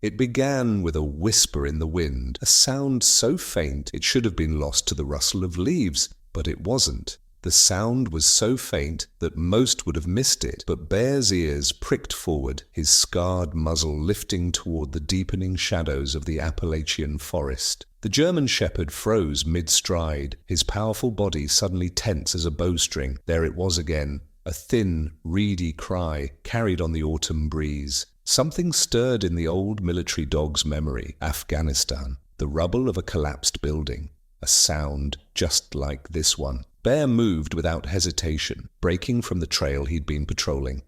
It began with a whisper in the wind, a sound so faint it should have been lost to the rustle of leaves, but it wasn't. The sound was so faint that most would have missed it, but Bear's ears pricked forward, his scarred muzzle lifting toward the deepening shadows of the Appalachian forest. The German shepherd froze mid-stride, his powerful body suddenly tense as a bowstring. There it was again, a thin, reedy cry carried on the autumn breeze. Something stirred in the old military dog's memory. Afghanistan. The rubble of a collapsed building. A sound just like this one. Bear moved without hesitation, breaking from the trail he'd been patrolling.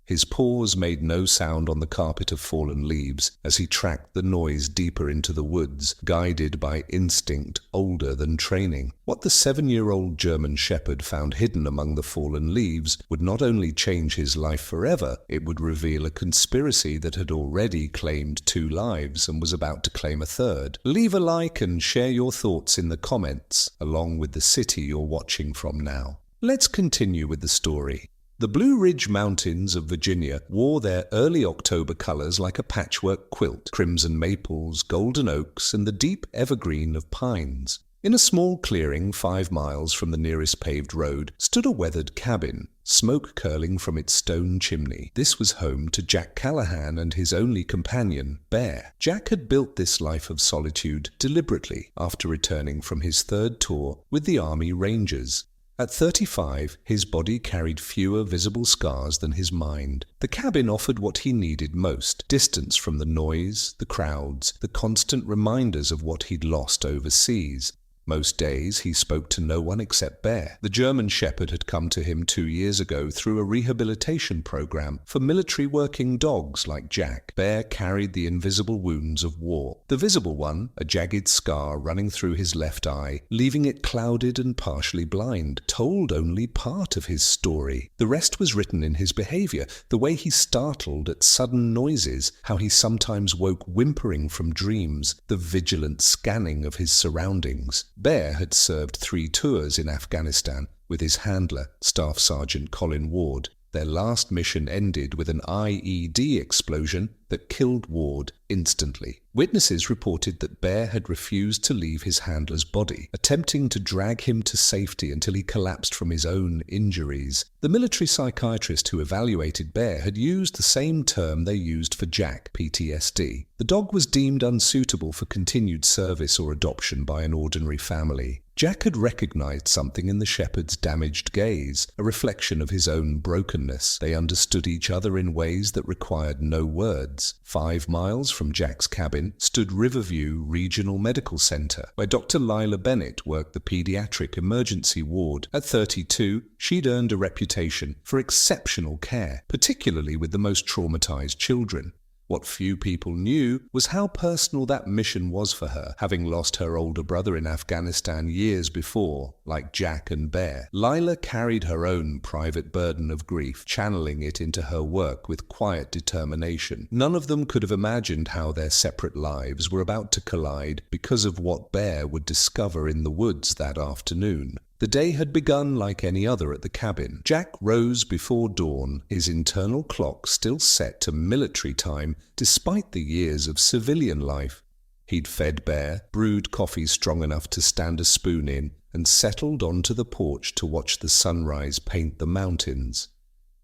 His paws made no sound on the carpet of fallen leaves as he tracked the noise deeper into the woods, guided by instinct older than training. What the 7-year-old German shepherd found hidden among the fallen leaves would not only change his life forever, it would reveal a conspiracy that had already claimed 2 lives and was about to claim a third. Leave a like and share your thoughts in the comments, along with the city you're watching from now. Let's continue with the story. The Blue Ridge Mountains of Virginia wore their early October colors like a patchwork quilt, crimson maples, golden oaks, and the deep evergreen of pines. In a small clearing 5 miles from the nearest paved road stood a weathered cabin, smoke curling from its stone chimney. This was home to Jack Callahan and his only companion, Bear. Jack had built this life of solitude deliberately after returning from his 3rd tour with the Army Rangers. At 35, his body carried fewer visible scars than his mind. The cabin offered what he needed most: distance from the noise, the crowds, the constant reminders of what he'd lost overseas. Most days he spoke to no one except Bear. The German shepherd had come to him 2 years ago through a rehabilitation program for military working dogs like Jack. Bear carried the invisible wounds of war. The visible one, a jagged scar running through his left eye, leaving it clouded and partially blind, told only part of his story. The rest was written in his behavior, the way he startled at sudden noises, how he sometimes woke whimpering from dreams, the vigilant scanning of his surroundings. Bear had served 3 tours in Afghanistan with his handler, Staff Sergeant Colin Ward. Their last mission ended with an IED explosion that killed Ward instantly. Witnesses reported that Bear had refused to leave his handler's body, attempting to drag him to safety until he collapsed from his own injuries. The military psychiatrist who evaluated Bear had used the same term they used for Jack, PTSD. The dog was deemed unsuitable for continued service or adoption by an ordinary family. Jack had recognized something in the shepherd's damaged gaze, a reflection of his own brokenness. They understood each other in ways that required no words. 5 miles from Jack's cabin stood Riverview Regional Medical Center, where Dr. Lila Bennett worked the pediatric emergency ward. At 32, she'd earned a reputation for exceptional care, particularly with the most traumatized children. What few people knew was how personal that mission was for her, having lost her older brother in Afghanistan years before, like Jack and Bear. Lila carried her own private burden of grief, channeling it into her work with quiet determination. None of them could have imagined how their separate lives were about to collide because of what Bear would discover in the woods that afternoon. The day had begun like any other at the cabin. Jack rose before dawn, his internal clock still set to military time despite the years of civilian life. He'd fed Bear, brewed coffee strong enough to stand a spoon in, and settled onto the porch to watch the sunrise paint the mountains.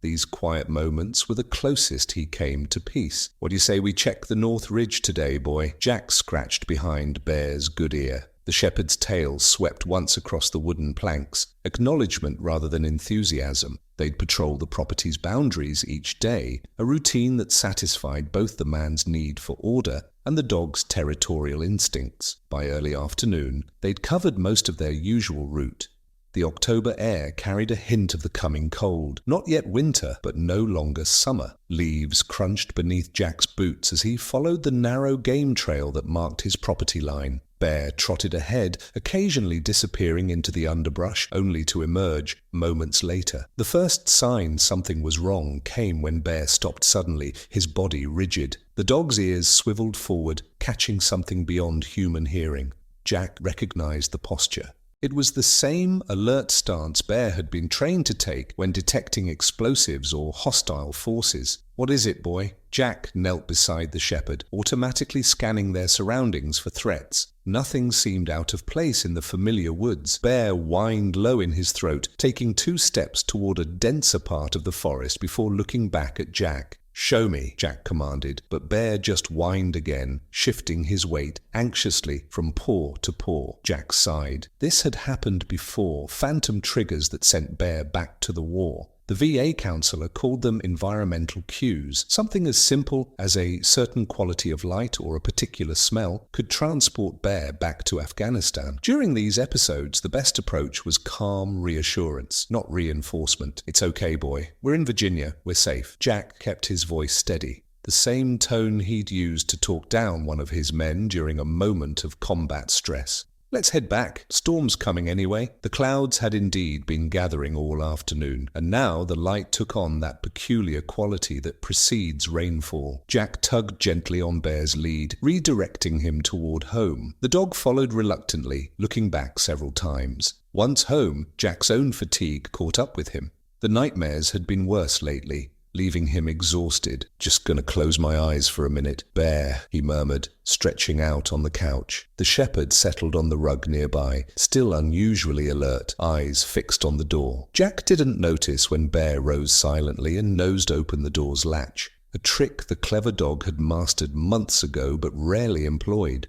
These quiet moments were the closest he came to peace. "What do you say we check the North Ridge today, boy?" Jack scratched behind Bear's good ear. The shepherd's tail swept once across the wooden planks, acknowledgement rather than enthusiasm. They'd patrol the property's boundaries each day, a routine that satisfied both the man's need for order and the dog's territorial instincts. By early afternoon, they'd covered most of their usual route. The October air carried a hint of the coming cold. Not yet winter, but no longer summer. Leaves crunched beneath Jack's boots as he followed the narrow game trail that marked his property line. Bear trotted ahead, occasionally disappearing into the underbrush, only to emerge moments later. The first sign something was wrong came when Bear stopped suddenly, his body rigid. The dog's ears swiveled forward, catching something beyond human hearing. Jack recognized the posture. It was the same alert stance Bear had been trained to take when detecting explosives or hostile forces. "What is it, boy?" Jack knelt beside the shepherd, automatically scanning their surroundings for threats. Nothing seemed out of place in the familiar woods. Bear whined low in his throat, taking 2 steps toward a denser part of the forest before looking back at Jack. "Show me," Jack commanded, but Bear just whined again, shifting his weight anxiously from paw to paw. Jack sighed. This had happened before, phantom triggers that sent Bear back to the war. The VA counselor called them environmental cues. Something as simple as a certain quality of light or a particular smell could transport Bear back to Afghanistan. During these episodes, the best approach was calm reassurance, not reinforcement. "It's okay, boy. We're in Virginia. We're safe." Jack kept his voice steady, the same tone he'd used to talk down one of his men during a moment of combat stress. "Let's head back. Storm's coming anyway." The clouds had indeed been gathering all afternoon, and now the light took on that peculiar quality that precedes rainfall. Jack tugged gently on Bear's lead, redirecting him toward home. The dog followed reluctantly, looking back several times. Once home, Jack's own fatigue caught up with him. The nightmares had been worse lately, leaving him exhausted. "Just gonna close my eyes for a minute, Bear," he murmured, stretching out on the couch. The shepherd settled on the rug nearby, still unusually alert, eyes fixed on the door. Jack didn't notice when Bear rose silently and nosed open the door's latch, a trick the clever dog had mastered months ago but rarely employed.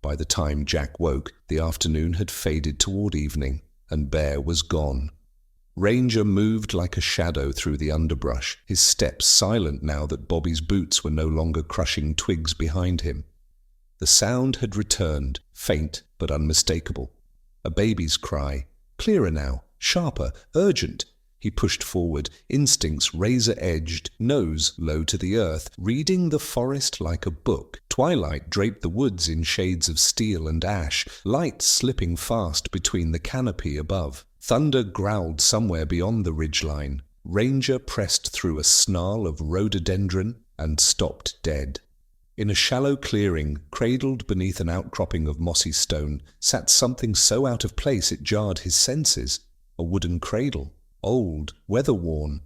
By the time Jack woke, the afternoon had faded toward evening, and Bear was gone. Ranger moved like a shadow through the underbrush, his steps silent now that Bobby's boots were no longer crushing twigs behind him. The sound had returned, faint but unmistakable. A baby's cry, clearer now, sharper, urgent. He pushed forward, instincts razor-edged, nose low to the earth, reading the forest like a book. Twilight draped the woods in shades of steel and ash, light slipping fast between the canopy above. Thunder growled somewhere beyond the ridgeline. Ranger pressed through a snarl of rhododendron and stopped dead. In a shallow clearing, cradled beneath an outcropping of mossy stone, sat something so out of place it jarred his senses. A wooden cradle, old, weather-worn.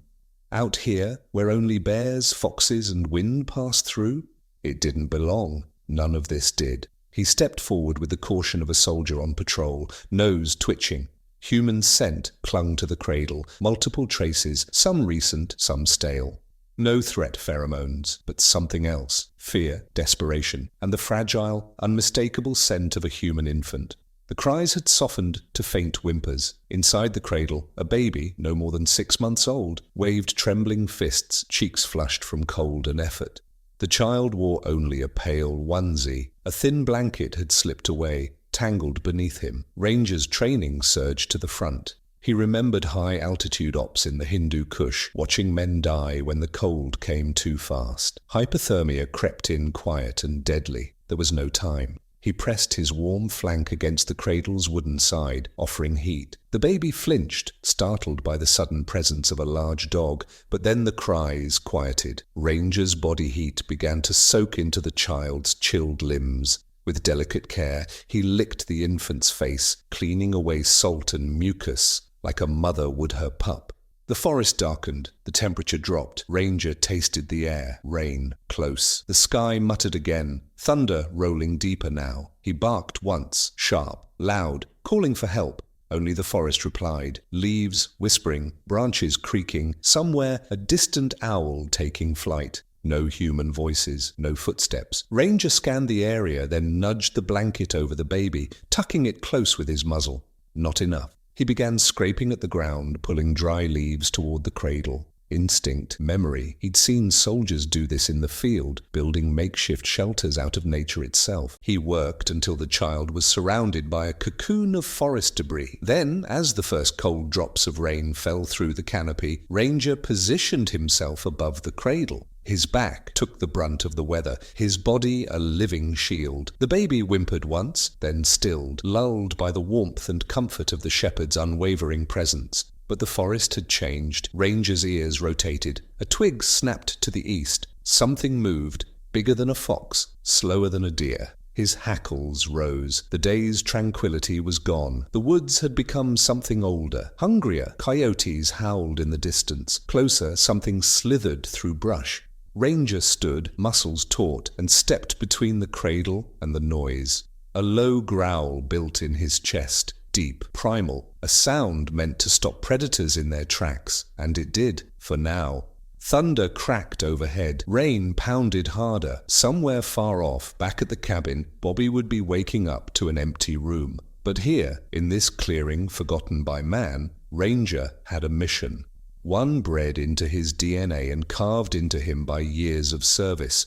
Out here, where only bears, foxes, and wind passed through? It didn't belong. None of this did. He stepped forward with the caution of a soldier on patrol, nose twitching. Human scent clung to the cradle, multiple traces, some recent, some stale. No threat pheromones, but something else, fear, desperation, and the fragile, unmistakable scent of a human infant. The cries had softened to faint whimpers. Inside the cradle, a baby, no more than 6 months old, waved trembling fists, cheeks flushed from cold and effort. The child wore only a pale onesie. A thin blanket had slipped away, tangled beneath him. Ranger's training surged to the front. He remembered high-altitude ops in the Hindu Kush, watching men die when the cold came too fast. Hypothermia crept in quiet and deadly. There was no time. He pressed his warm flank against the cradle's wooden side, offering heat. The baby flinched, startled by the sudden presence of a large dog, but then the cries quieted. Ranger's body heat began to soak into the child's chilled limbs. With delicate care, he licked the infant's face, cleaning away salt and mucus, like a mother would her pup. The forest darkened, the temperature dropped. Ranger tasted the air, rain, close. The sky muttered again, thunder rolling deeper now. He barked once, sharp, loud, calling for help. Only the forest replied, leaves whispering, branches creaking, somewhere a distant owl taking flight. No human voices, no footsteps. Ranger scanned the area, then nudged the blanket over the baby, tucking it close with his muzzle. Not enough. He began scraping at the ground, pulling dry leaves toward the cradle. Instinct, memory. He'd seen soldiers do this in the field, building makeshift shelters out of nature itself. He worked until the child was surrounded by a cocoon of forest debris. Then, as the first cold drops of rain fell through the canopy, Ranger positioned himself above the cradle. His back took the brunt of the weather, his body a living shield. The baby whimpered once, then stilled, lulled by the warmth and comfort of the shepherd's unwavering presence. But the forest had changed. Ranger's ears rotated. A twig snapped to the east. Something moved, bigger than a fox, slower than a deer. His hackles rose. The day's tranquility was gone. The woods had become something older, hungrier. Coyotes howled in the distance. Closer, something slithered through brush. Ranger stood, muscles taut, and stepped between the cradle and the noise. A low growl built in his chest, deep, primal, a sound meant to stop predators in their tracks, and it did, for now. Thunder cracked overhead. Rain pounded harder. Somewhere far off, back at the cabin, Bobby would be waking up to an empty room. But here, in this clearing forgotten by man, Ranger had a mission. One bred into his DNA and carved into him by years of service.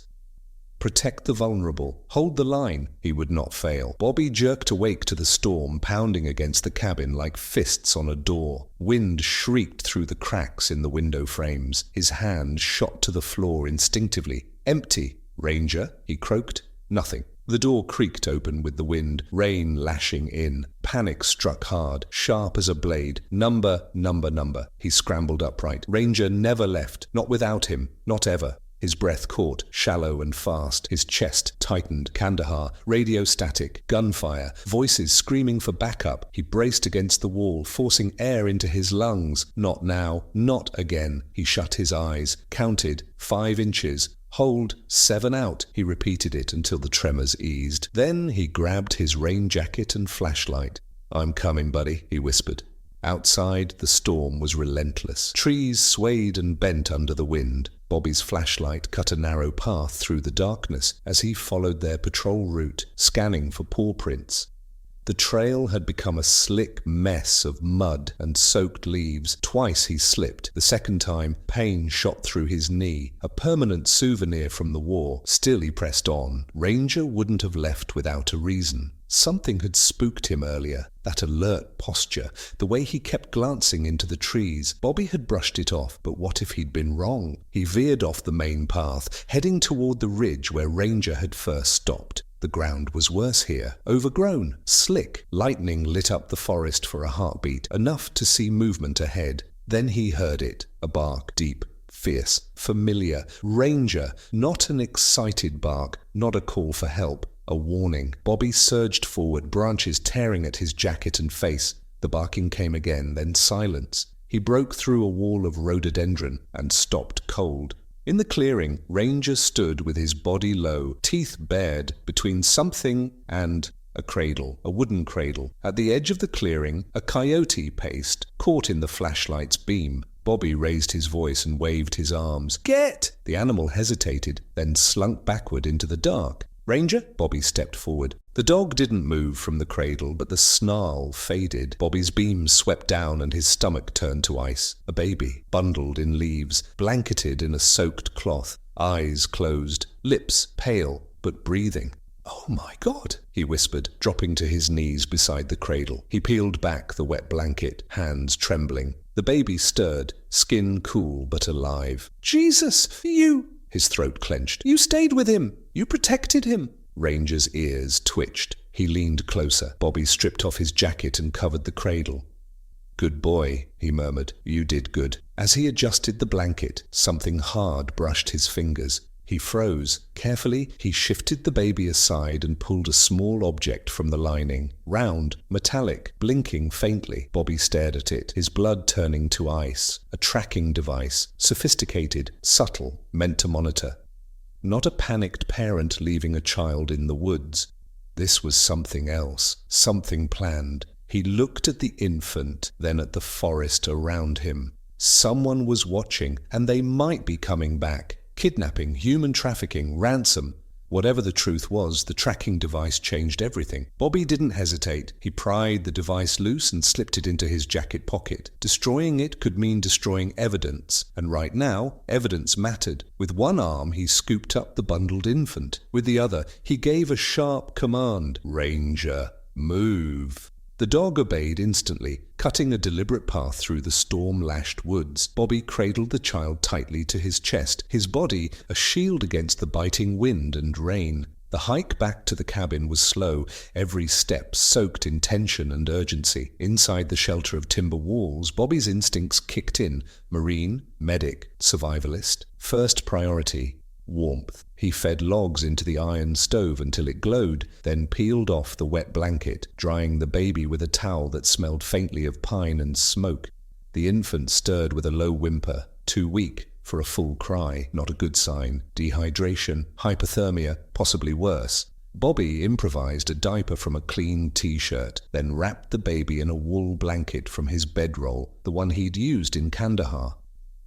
Protect the vulnerable. Hold the line. He would not fail. Bobby jerked awake to the storm pounding against the cabin like fists on a door. Wind shrieked through the cracks in the window frames. His hand shot to the floor instinctively. Empty. Ranger, he croaked. Nothing. The door creaked open with the wind, rain lashing in. Panic struck hard, sharp as a blade. Number. He scrambled upright. Ranger never left. Not without him. Not ever. His breath caught, shallow and fast. His chest tightened. Kandahar, radio static, gunfire, voices screaming for backup. He braced against the wall, forcing air into his lungs. Not now, not again. He shut his eyes, counted, 5 inches. Hold, 7 out. He repeated it until the tremors eased. Then he grabbed his rain jacket and flashlight. I'm coming, buddy, he whispered. Outside, the storm was relentless. Trees swayed and bent under the wind. Bobby's flashlight cut a narrow path through the darkness as he followed their patrol route, scanning for paw prints. The trail had become a slick mess of mud and soaked leaves. Twice he slipped. The second time, pain shot through his knee, a permanent souvenir from the war. Still he pressed on. Ranger wouldn't have left without a reason. Something had spooked him earlier, that alert posture, the way he kept glancing into the trees. Bobby had brushed it off, but what if he'd been wrong? He veered off the main path, heading toward the ridge where Ranger had first stopped. The ground was worse here, overgrown, slick. Lightning lit up the forest for a heartbeat, enough to see movement ahead. Then he heard it, a bark, deep, fierce, familiar. Ranger, not an excited bark, not a call for help. A warning. Bobby surged forward, branches tearing at his jacket and face. The barking came again, then silence. He broke through a wall of rhododendron and stopped cold. In the clearing, Ranger stood with his body low, teeth bared, between something and a cradle, a wooden cradle. At the edge of the clearing, a coyote paced, caught in the flashlight's beam. Bobby raised his voice and waved his arms. Get! The animal hesitated, then slunk backward into the dark. Ranger? Bobby stepped forward. The dog didn't move from the cradle, but the snarl faded. Bobby's beam swept down and his stomach turned to ice. A baby, bundled in leaves, blanketed in a soaked cloth, eyes closed, lips pale, but breathing. Oh my God, he whispered, dropping to his knees beside the cradle. He peeled back the wet blanket, hands trembling. The baby stirred, skin cool but alive. Jesus, you... His throat clenched. You stayed with him. You protected him. Ranger's ears twitched. He leaned closer. Bobby stripped off his jacket and covered the cradle. Good boy, he murmured. You did good. As he adjusted the blanket, something hard brushed his fingers. He froze. Carefully, he shifted the baby aside and pulled a small object from the lining. Round, metallic, blinking faintly. Bobby stared at it, his blood turning to ice. A tracking device, sophisticated, subtle, meant to monitor. Not a panicked parent leaving a child in the woods. This was something else, something planned. He looked at the infant, then at the forest around him. Someone was watching, and they might be coming back. Kidnapping, human trafficking, ransom. Whatever the truth was, the tracking device changed everything. Bobby didn't hesitate. He pried the device loose and slipped it into his jacket pocket. Destroying it could mean destroying evidence, and right now, evidence mattered. With one arm, he scooped up the bundled infant. With the other, he gave a sharp command. Ranger, move. The dog obeyed instantly, cutting a deliberate path through the storm-lashed woods. Bobby cradled the child tightly to his chest, his body a shield against the biting wind and rain. The hike back to the cabin was slow, every step soaked in tension and urgency. Inside the shelter of timber walls, Bobby's instincts kicked in. Marine, medic, survivalist. First priority, warmth. He fed logs into the iron stove until it glowed, then peeled off the wet blanket, drying the baby with a towel that smelled faintly of pine and smoke. The infant stirred with a low whimper, too weak for a full cry, not a good sign. Dehydration, hypothermia, possibly worse. Bobby improvised a diaper from a clean t-shirt, then wrapped the baby in a wool blanket from his bedroll, the one he'd used in Kandahar.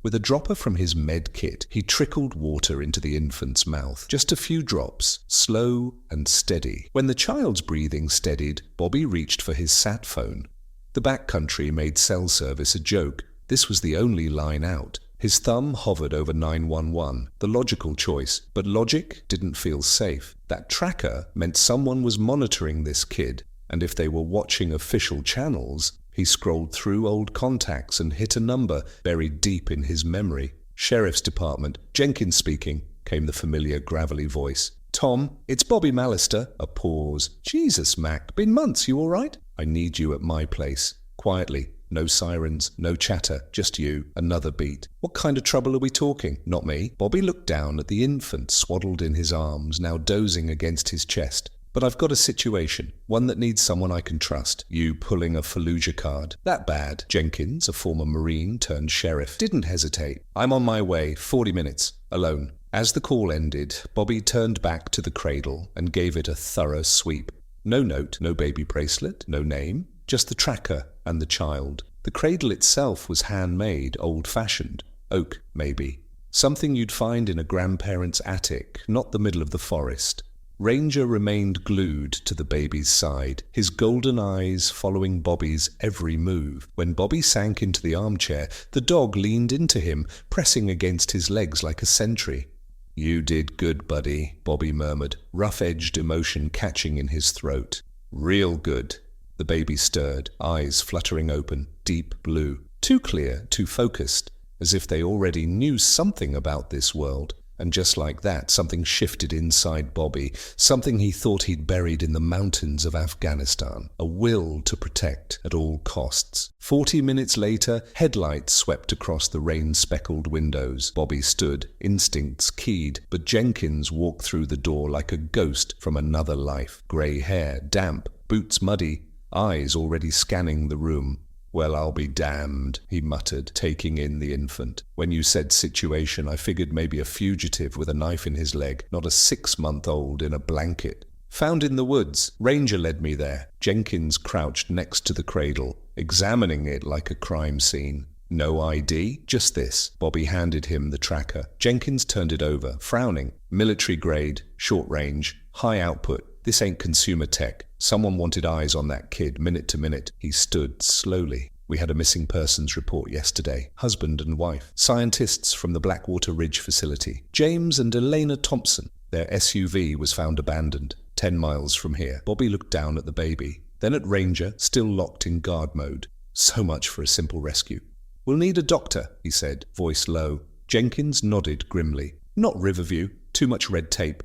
With a dropper from his med kit, he trickled water into the infant's mouth. Just a few drops, slow and steady. When the child's breathing steadied, Bobby reached for his sat phone. The backcountry made cell service a joke. This was the only line out. His thumb hovered over 911, the logical choice, but logic didn't feel safe. That tracker meant someone was monitoring this kid, and if they were watching official channels, he scrolled through old contacts and hit a number buried deep in his memory. "Sheriff's Department, Jenkins speaking," came the familiar gravelly voice. "Tom, it's Bobby Mallister." A pause. "Jesus, Mac, been months, you all right?" "I need you at my place." Quietly. No sirens, no chatter, just you. Another beat. "What kind of trouble are we talking?" "Not me." Bobby looked down at the infant swaddled in his arms, now dozing against his chest. "But I've got a situation, one that needs someone I can trust." "You pulling a Fallujah card?" "That bad." Jenkins, a former Marine turned sheriff, didn't hesitate. "I'm on my way, 40 minutes, alone." As the call ended, Bobby turned back to the cradle and gave it a thorough sweep. No note, no baby bracelet, no name, just the tracker and the child. The cradle itself was handmade, old-fashioned. Oak, maybe. Something you'd find in a grandparent's attic, not the middle of the forest. Ranger remained glued to the baby's side, his golden eyes following Bobby's every move. When Bobby sank into the armchair, the dog leaned into him, pressing against his legs like a sentry. "You did good, buddy," Bobby murmured, rough-edged emotion catching in his throat. "Real good." The baby stirred, eyes fluttering open, deep blue. Too clear, too focused, as if they already knew something about this world. And just like that, something shifted inside Bobby, something he thought he'd buried in the mountains of Afghanistan, a will to protect at all costs. 40 minutes later, headlights swept across the rain-speckled windows. Bobby stood, instincts keyed, but Jenkins walked through the door like a ghost from another life. Grey hair, damp, boots muddy, eyes already scanning the room. "Well, I'll be damned," he muttered, taking in the infant. "When you said situation, I figured maybe a fugitive with a knife in his leg, not a 6-month-old in a blanket." "Found in the woods. Ranger led me there." Jenkins crouched next to the cradle, examining it like a crime scene. "No ID? Just this." Bobby handed him the tracker. Jenkins turned it over, frowning. "Military grade, short range, high output. This ain't consumer tech. Someone wanted eyes on that kid, minute to minute." He stood slowly. "We had a missing persons report yesterday. Husband and wife. Scientists from the Blackwater Ridge facility. James and Elena Thompson. Their SUV was found abandoned, 10 miles from here." Bobby looked down at the baby, then at Ranger, still locked in guard mode. So much for a simple rescue. "We'll need a doctor," he said, voice low. Jenkins nodded grimly. "Not Riverview. Too much red tape.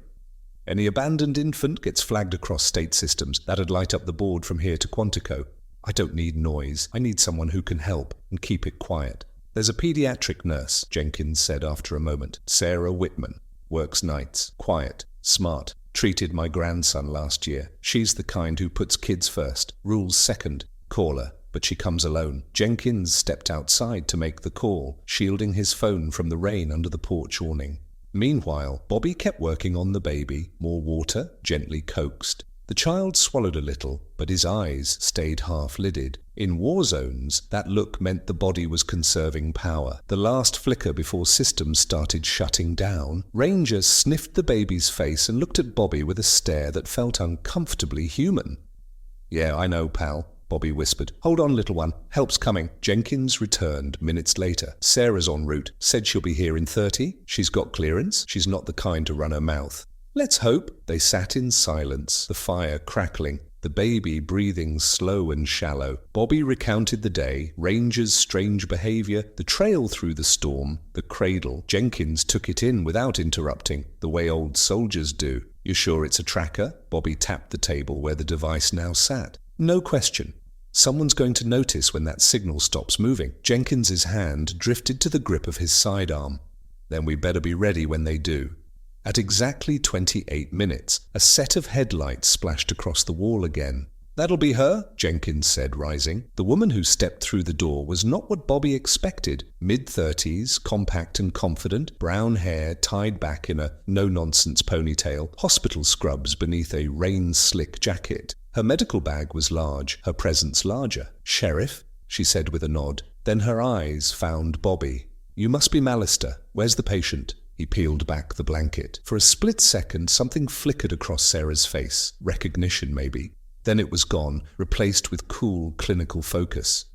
Any abandoned infant gets flagged across state systems. That'd light up the board from here to Quantico. I don't need noise. I need someone who can help and keep it quiet." "There's a pediatric nurse," Jenkins said after a moment. "Sarah Whitman. Works nights. Quiet. Smart. Treated my grandson last year. She's the kind who puts kids first. Rules second. Call her. But she comes alone." Jenkins stepped outside to make the call, shielding his phone from the rain under the porch awning. Meanwhile, Bobby kept working on the baby. More water, gently coaxed. The child swallowed a little, but his eyes stayed half-lidded. In war zones, that look meant the body was conserving power. The last flicker before systems started shutting down, Ranger sniffed the baby's face and looked at Bobby with a stare that felt uncomfortably human. "Yeah, I know, pal," Bobby whispered. "Hold on, little one. Help's coming." Jenkins returned minutes later. "Sarah's en route. Said she'll be here in 30. She's got clearance. She's not the kind to run her mouth." "Let's hope." They sat in silence, the fire crackling, the baby breathing slow and shallow. Bobby recounted the day, Ranger's strange behavior, the trail through the storm, the cradle. Jenkins took it in without interrupting, the way old soldiers do. "You sure it's a tracker?" Bobby tapped the table where the device now sat. "No question. Someone's going to notice when that signal stops moving." Jenkins's hand drifted to the grip of his sidearm. "Then we better be ready when they do." At exactly 28 minutes, a set of headlights splashed across the wall again. "That'll be her," Jenkins said, rising. The woman who stepped through the door was not what Bobby expected. Mid-30s, compact and confident, brown hair tied back in a no-nonsense ponytail, hospital scrubs beneath a rain-slick jacket. Her medical bag was large, her presence larger. "Sheriff?" she said with a nod. Then her eyes found Bobby. "You must be Mallister. Where's the patient?" He peeled back the blanket. For a split second, something flickered across Sarah's face. Recognition, maybe. Then it was gone, replaced with cool, clinical focus.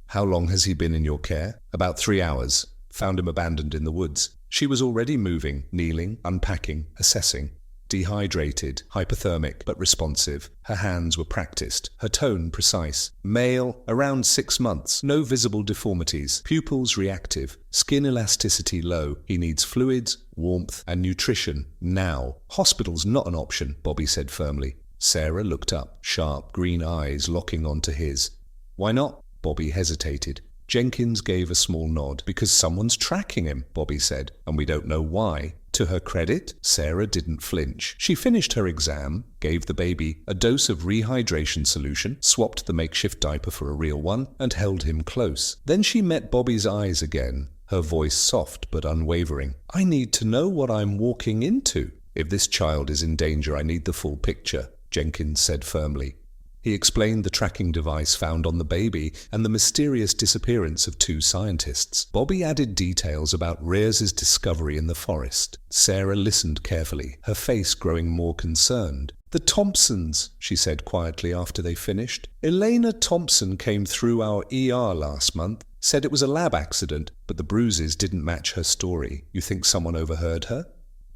"How long has he been in your care?" "About 3 hours. Found him abandoned in the woods." She was already moving, kneeling, unpacking, assessing. Dehydrated, hypothermic, but responsive. Her hands were practiced, her tone precise. "Male, around 6 months, no visible deformities, pupils reactive, skin elasticity low. He needs fluids, warmth, and nutrition, now. Hospital's not an option," Bobby said firmly. Sarah looked up, sharp green eyes locking onto his. "Why not?" Bobby hesitated. Jenkins gave a small nod. "Because someone's tracking him," Bobby said, "and we don't know why." To her credit, Sarah didn't flinch. She finished her exam, gave the baby a dose of rehydration solution, swapped the makeshift diaper for a real one, and held him close. Then she met Bobby's eyes again, her voice soft but unwavering. "I need to know what I'm walking into. If this child is in danger, I need the full picture," Jenkins said firmly. He explained the tracking device found on the baby and the mysterious disappearance of 2 scientists. Bobby added details about Rears's discovery in the forest. Sarah listened carefully, her face growing more concerned. "The Thompsons," she said quietly after they finished. "Elena Thompson came through our ER last month. Said it was a lab accident, but the bruises didn't match her story. You think someone overheard her?"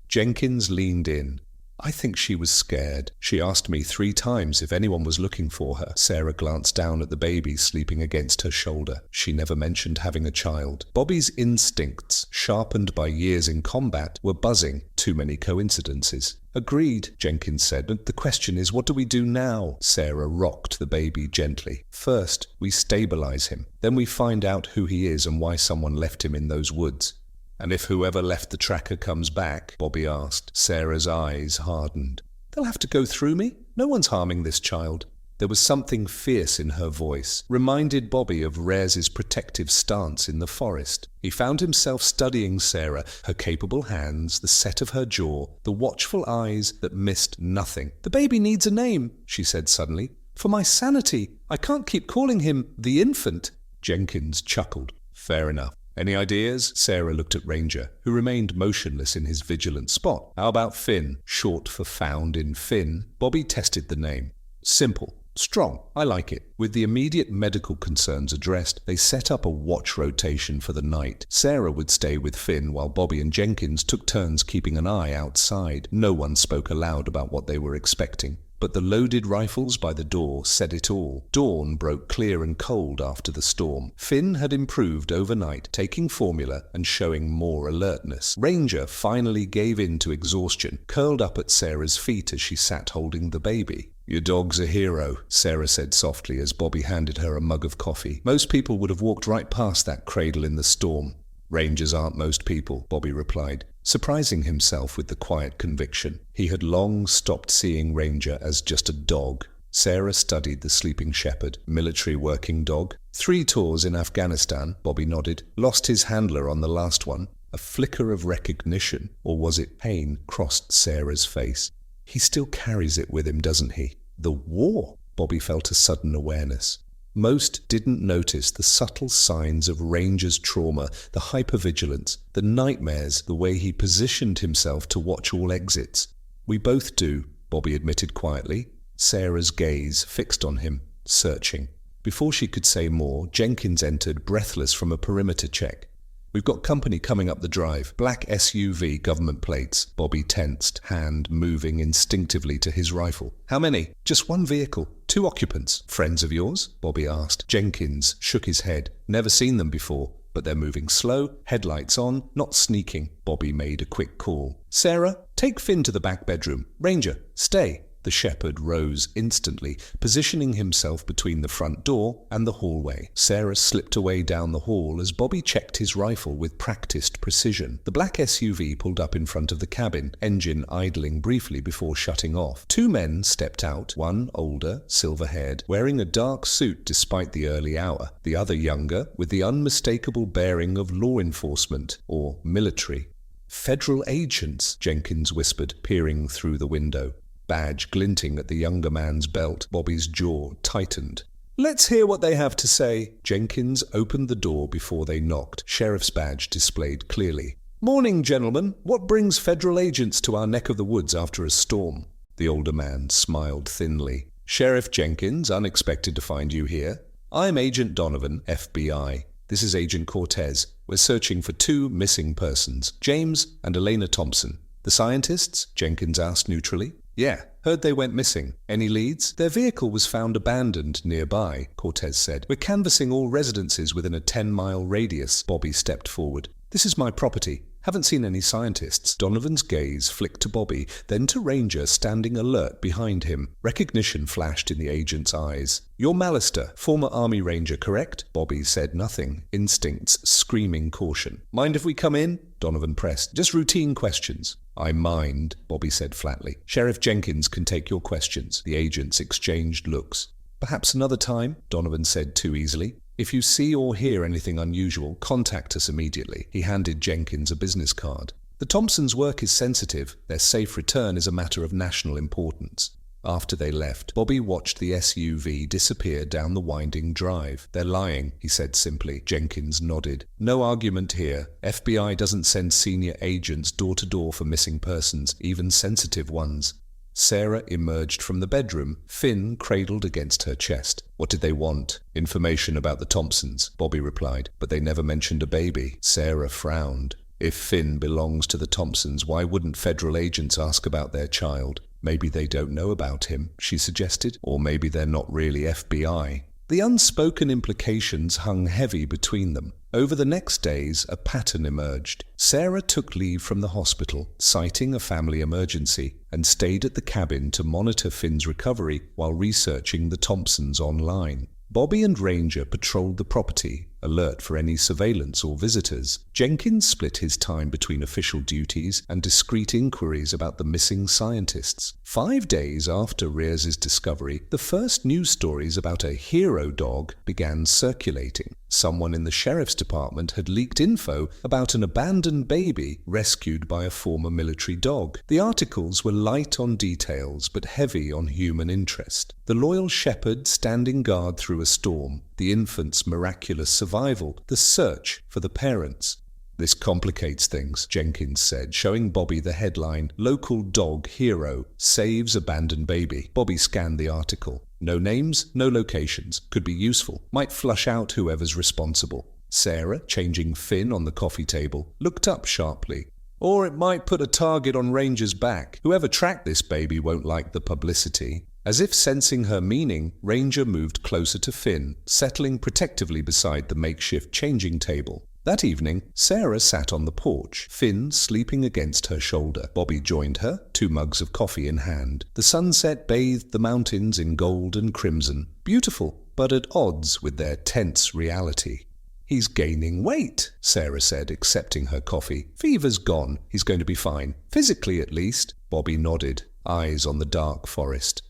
Jenkins leaned in. "I think she was scared. She asked me 3 times if anyone was looking for her." Sarah glanced down at the baby sleeping against her shoulder. She never mentioned having a child. Bobby's instincts, sharpened by years in combat, were buzzing. Too many coincidences. "Agreed," Jenkins said. "The question is, what do we do now?" Sarah rocked the baby gently. "First, we stabilize him. Then we find out who he is and why someone left him in those woods." "And if whoever left the tracker comes back?" Bobby asked. Sarah's eyes hardened. "They'll have to go through me. No one's harming this child." There was something fierce in her voice, reminded Bobby of Rears's protective stance in the forest. He found himself studying Sarah, her capable hands, the set of her jaw, the watchful eyes that missed nothing. "The baby needs a name," she said suddenly. "For my sanity. I can't keep calling him the infant." Jenkins chuckled. "Fair enough. Any ideas?" Sarah looked at Ranger, who remained motionless in his vigilant spot. "How about Finn? Short for found in Finn." Bobby tested the name. "Simple. Strong. I like it." With the immediate medical concerns addressed, they set up a watch rotation for the night. Sarah would stay with Finn while Bobby and Jenkins took turns keeping an eye outside. No one spoke aloud about what they were expecting. But the loaded rifles by the door said it all. Dawn broke clear and cold after the storm. Finn had improved overnight, taking formula and showing more alertness. Ranger finally gave in to exhaustion, curled up at Sarah's feet as she sat holding the baby. "Your dog's a hero," Sarah said softly as Bobby handed her a mug of coffee. "Most people would have walked right past that cradle in the storm." "Rangers aren't most people," Bobby replied, surprising himself with the quiet conviction. He had long stopped seeing Ranger as just a dog. Sarah studied the sleeping shepherd, military working dog. 3 tours in Afghanistan, Bobby nodded. Lost his handler on the last one. A flicker of recognition, or was it pain, crossed Sarah's face. "He still carries it with him, doesn't he?" The war! Bobby felt a sudden awareness. Most didn't notice the subtle signs of Ranger's trauma, the hypervigilance, the nightmares, the way he positioned himself to watch all exits. "We both do," Bobby admitted quietly. Sarah's gaze fixed on him, searching. Before she could say more, Jenkins entered, breathless from a perimeter check. "We've got company coming up the drive. Black SUV, government plates." Bobby tensed, hand moving instinctively to his rifle. "How many?" "Just 1 vehicle. 2 occupants." "Friends of yours?" Bobby asked. Jenkins shook his head. "Never seen them before, but they're moving slow, headlights on, not sneaking." Bobby made a quick call. "Sarah, take Finn to the back bedroom. Ranger, stay." The shepherd rose instantly, positioning himself between the front door and the hallway. Sarah slipped away down the hall as Bobby checked his rifle with practiced precision. The black SUV pulled up in front of the cabin, engine idling briefly before shutting off. Two men stepped out, one older, silver-haired, wearing a dark suit despite the early hour, the other younger, with the unmistakable bearing of law enforcement or military. "Federal agents," Jenkins whispered, peering through the window. Badge glinting at the younger man's belt, Bobby's jaw tightened. "Let's hear what they have to say." Jenkins opened the door before they knocked, sheriff's badge displayed clearly. "Morning, gentlemen. What brings federal agents to our neck of the woods after a storm?" The older man smiled thinly. "Sheriff Jenkins, unexpected to find you here. I'm Agent Donovan, FBI. This is Agent Cortez. We're searching for two missing persons, James and Elena Thompson." "The scientists?" Jenkins asked neutrally. "Yeah, heard they went missing. Any leads?" "Their vehicle was found abandoned nearby," Cortez said. "We're canvassing all residences within a 10-mile radius." Bobby stepped forward. "This is my property. Haven't seen any scientists." Donovan's gaze flicked to Bobby, then to Ranger standing alert behind him. Recognition flashed in the agent's eyes. "You're Mallister, former Army Ranger, correct?" Bobby said nothing, instincts screaming caution. "Mind if we come in?" Donovan pressed. "Just routine questions." "I mind," Bobby said flatly. "Sheriff Jenkins can take your questions." The agents exchanged looks. "Perhaps another time," Donovan said too easily. "If you see or hear anything unusual, contact us immediately." He handed Jenkins a business card. "The Thompsons' work is sensitive. Their safe return is a matter of national importance." After they left, Bobby watched the SUV disappear down the winding drive. "They're lying," he said simply. Jenkins nodded. "No argument here. FBI doesn't send senior agents door to door for missing persons, even sensitive ones." Sarah emerged from the bedroom, Finn cradled against her chest. "What did they want?" "Information about the Thompsons," Bobby replied. "But they never mentioned a baby." Sarah frowned. "If Finn belongs to the Thompsons, why wouldn't federal agents ask about their child?" "Maybe they don't know about him," she suggested. "Or maybe they're not really FBI." The unspoken implications hung heavy between them. Over the next days, a pattern emerged. Sarah took leave from the hospital, citing a family emergency, and stayed at the cabin to monitor Finn's recovery while researching the Thompsons online. Bobby and Ranger patrolled the property, alert for any surveillance or visitors. Jenkins split his time between official duties and discreet inquiries about the missing scientists. 5 days after Rears's discovery, the first news stories about a hero dog began circulating. Someone in the sheriff's department had leaked info about an abandoned baby rescued by a former military dog. The articles were light on details but heavy on human interest. The loyal shepherd standing guard through a storm, the infant's miraculous survival, the search for the parents. "This complicates things," Jenkins said, showing Bobby the headline, "Local Dog Hero Saves Abandoned Baby." Bobby scanned the article. No names, no locations. Could be useful. Might flush out whoever's responsible. Sarah, changing Finn on the coffee table, looked up sharply. "Or it might put a target on Ranger's back. Whoever tracked this baby won't like the publicity." As if sensing her meaning, Ranger moved closer to Finn, settling protectively beside the makeshift changing table. That evening, Sarah sat on the porch, Finn sleeping against her shoulder. Bobby joined her, 2 mugs of coffee in hand. The sunset bathed the mountains in gold and crimson. Beautiful, but at odds with their tense reality. "He's gaining weight," Sarah said, accepting her coffee. "Fever's gone. He's going to be fine. Physically, at least." Bobby nodded, eyes on the dark forest.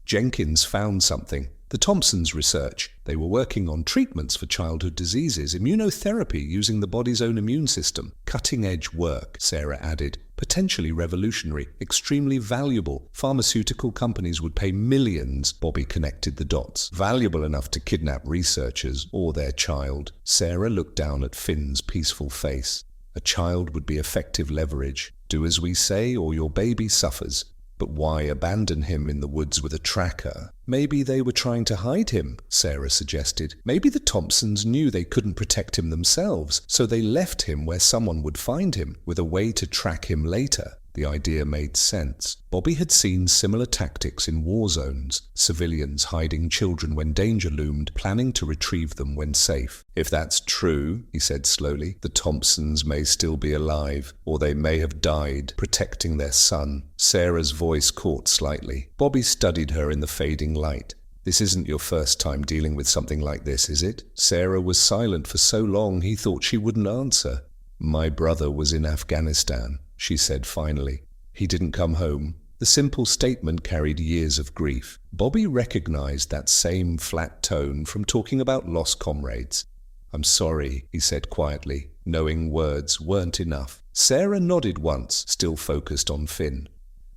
Jenkins found something. The Thompsons' research. They were working on treatments for childhood diseases, immunotherapy using the body's own immune system. Cutting-edge work, Sarah added. Potentially revolutionary, extremely valuable. Pharmaceutical companies would pay millions. Bobby connected the dots. Valuable enough to kidnap researchers or their child. Sarah looked down at Finn's peaceful face. A child would be effective leverage. Do as we say or your baby suffers. But why abandon him in the woods with a tracker? Maybe they were trying to hide him, Sarah suggested. Maybe the Thompsons knew they couldn't protect him themselves, so they left him where someone would find him, with a way to track him later. The idea made sense. Bobby had seen similar tactics in war zones, civilians hiding children when danger loomed, planning to retrieve them when safe. If that's true, he said slowly, the Thompsons may still be alive, or they may have died protecting their son. Sarah's voice caught slightly. Bobby studied her in the fading light. This isn't your first time dealing with something like this, is it? Sarah was silent for so long he thought she wouldn't answer. My brother was in Afghanistan, she said finally. He didn't come home. The simple statement carried years of grief. Bobby recognized that same flat tone from talking about lost comrades. I'm sorry, he said quietly, knowing words weren't enough. Sarah nodded once, still focused on Finn.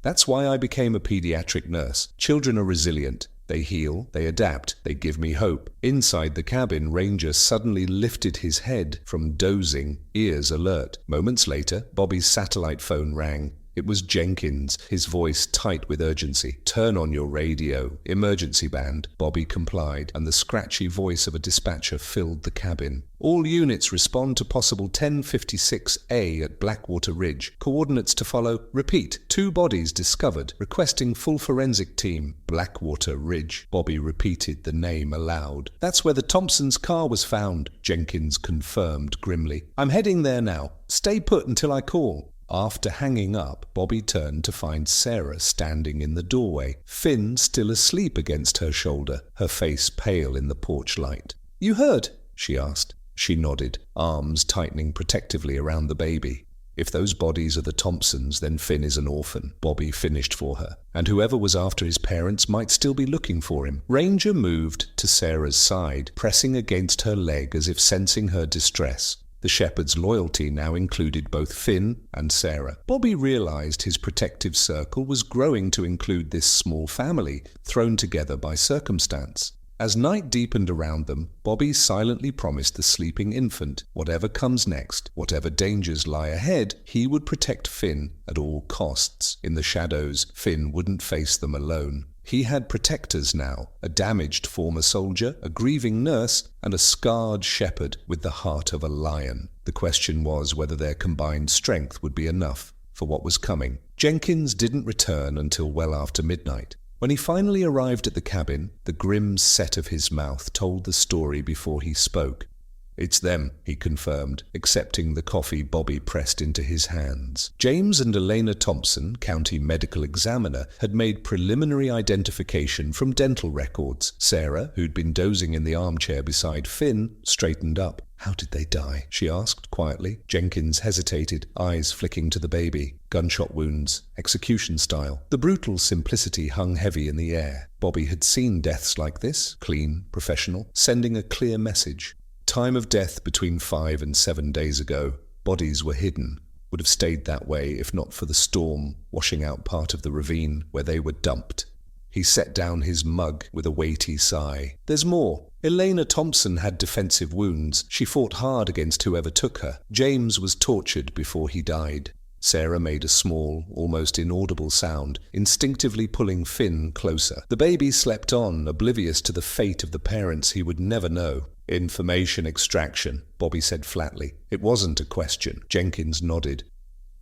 That's why I became a pediatric nurse. Children are resilient. They heal, they adapt, they give me hope. Inside the cabin, Ranger suddenly lifted his head from dozing, ears alert. Moments later, Bobby's satellite phone rang. It was Jenkins, his voice tight with urgency. Turn on your radio. Emergency band. Bobby complied, and the scratchy voice of a dispatcher filled the cabin. All units respond to possible 1056A at Blackwater Ridge. Coordinates to follow. Repeat. 2 bodies discovered. Requesting full forensic team. Blackwater Ridge. Bobby repeated the name aloud. That's where the Thompsons' car was found, Jenkins confirmed grimly. I'm heading there now. Stay put until I call. After hanging up, Bobby turned to find Sarah standing in the doorway, Finn still asleep against her shoulder, her face pale in the porch light. You heard? She asked. She nodded, arms tightening protectively around the baby. If those bodies are the Thompsons, then Finn is an orphan, Bobby finished for her, and whoever was after his parents might still be looking for him. Ranger moved to Sarah's side, pressing against her leg as if sensing her distress. The shepherd's loyalty now included both Finn and Sarah. Bobby realized his protective circle was growing to include this small family, thrown together by circumstance. As night deepened around them, Bobby silently promised the sleeping infant, whatever comes next, whatever dangers lie ahead, he would protect Finn at all costs. In the shadows, Finn wouldn't face them alone. He had protectors now, a damaged former soldier, a grieving nurse, and a scarred shepherd with the heart of a lion. The question was whether their combined strength would be enough for what was coming. Jenkins didn't return until well after midnight. When he finally arrived at the cabin, the grim set of his mouth told the story before he spoke. It's them, he confirmed, accepting the coffee Bobby pressed into his hands. James and Elena Thompson, county medical examiner, had made preliminary identification from dental records. Sarah, who'd been dozing in the armchair beside Finn, straightened up. How did they die? She asked quietly. Jenkins hesitated, eyes flicking to the baby. Gunshot wounds, execution style. The brutal simplicity hung heavy in the air. Bobby had seen deaths like this, clean, professional, sending a clear message. Time of death between 5 and 7 days ago. Bodies were hidden. Would have stayed that way if not for the storm washing out part of the ravine where they were dumped. He set down his mug with a weighty sigh. There's more. Elena Thompson had defensive wounds. She fought hard against whoever took her. James was tortured before he died. Sarah made a small, almost inaudible sound, instinctively pulling Finn closer. The baby slept on, oblivious to the fate of the parents he would never know. Information extraction, Bobby said flatly. It wasn't a question. Jenkins nodded.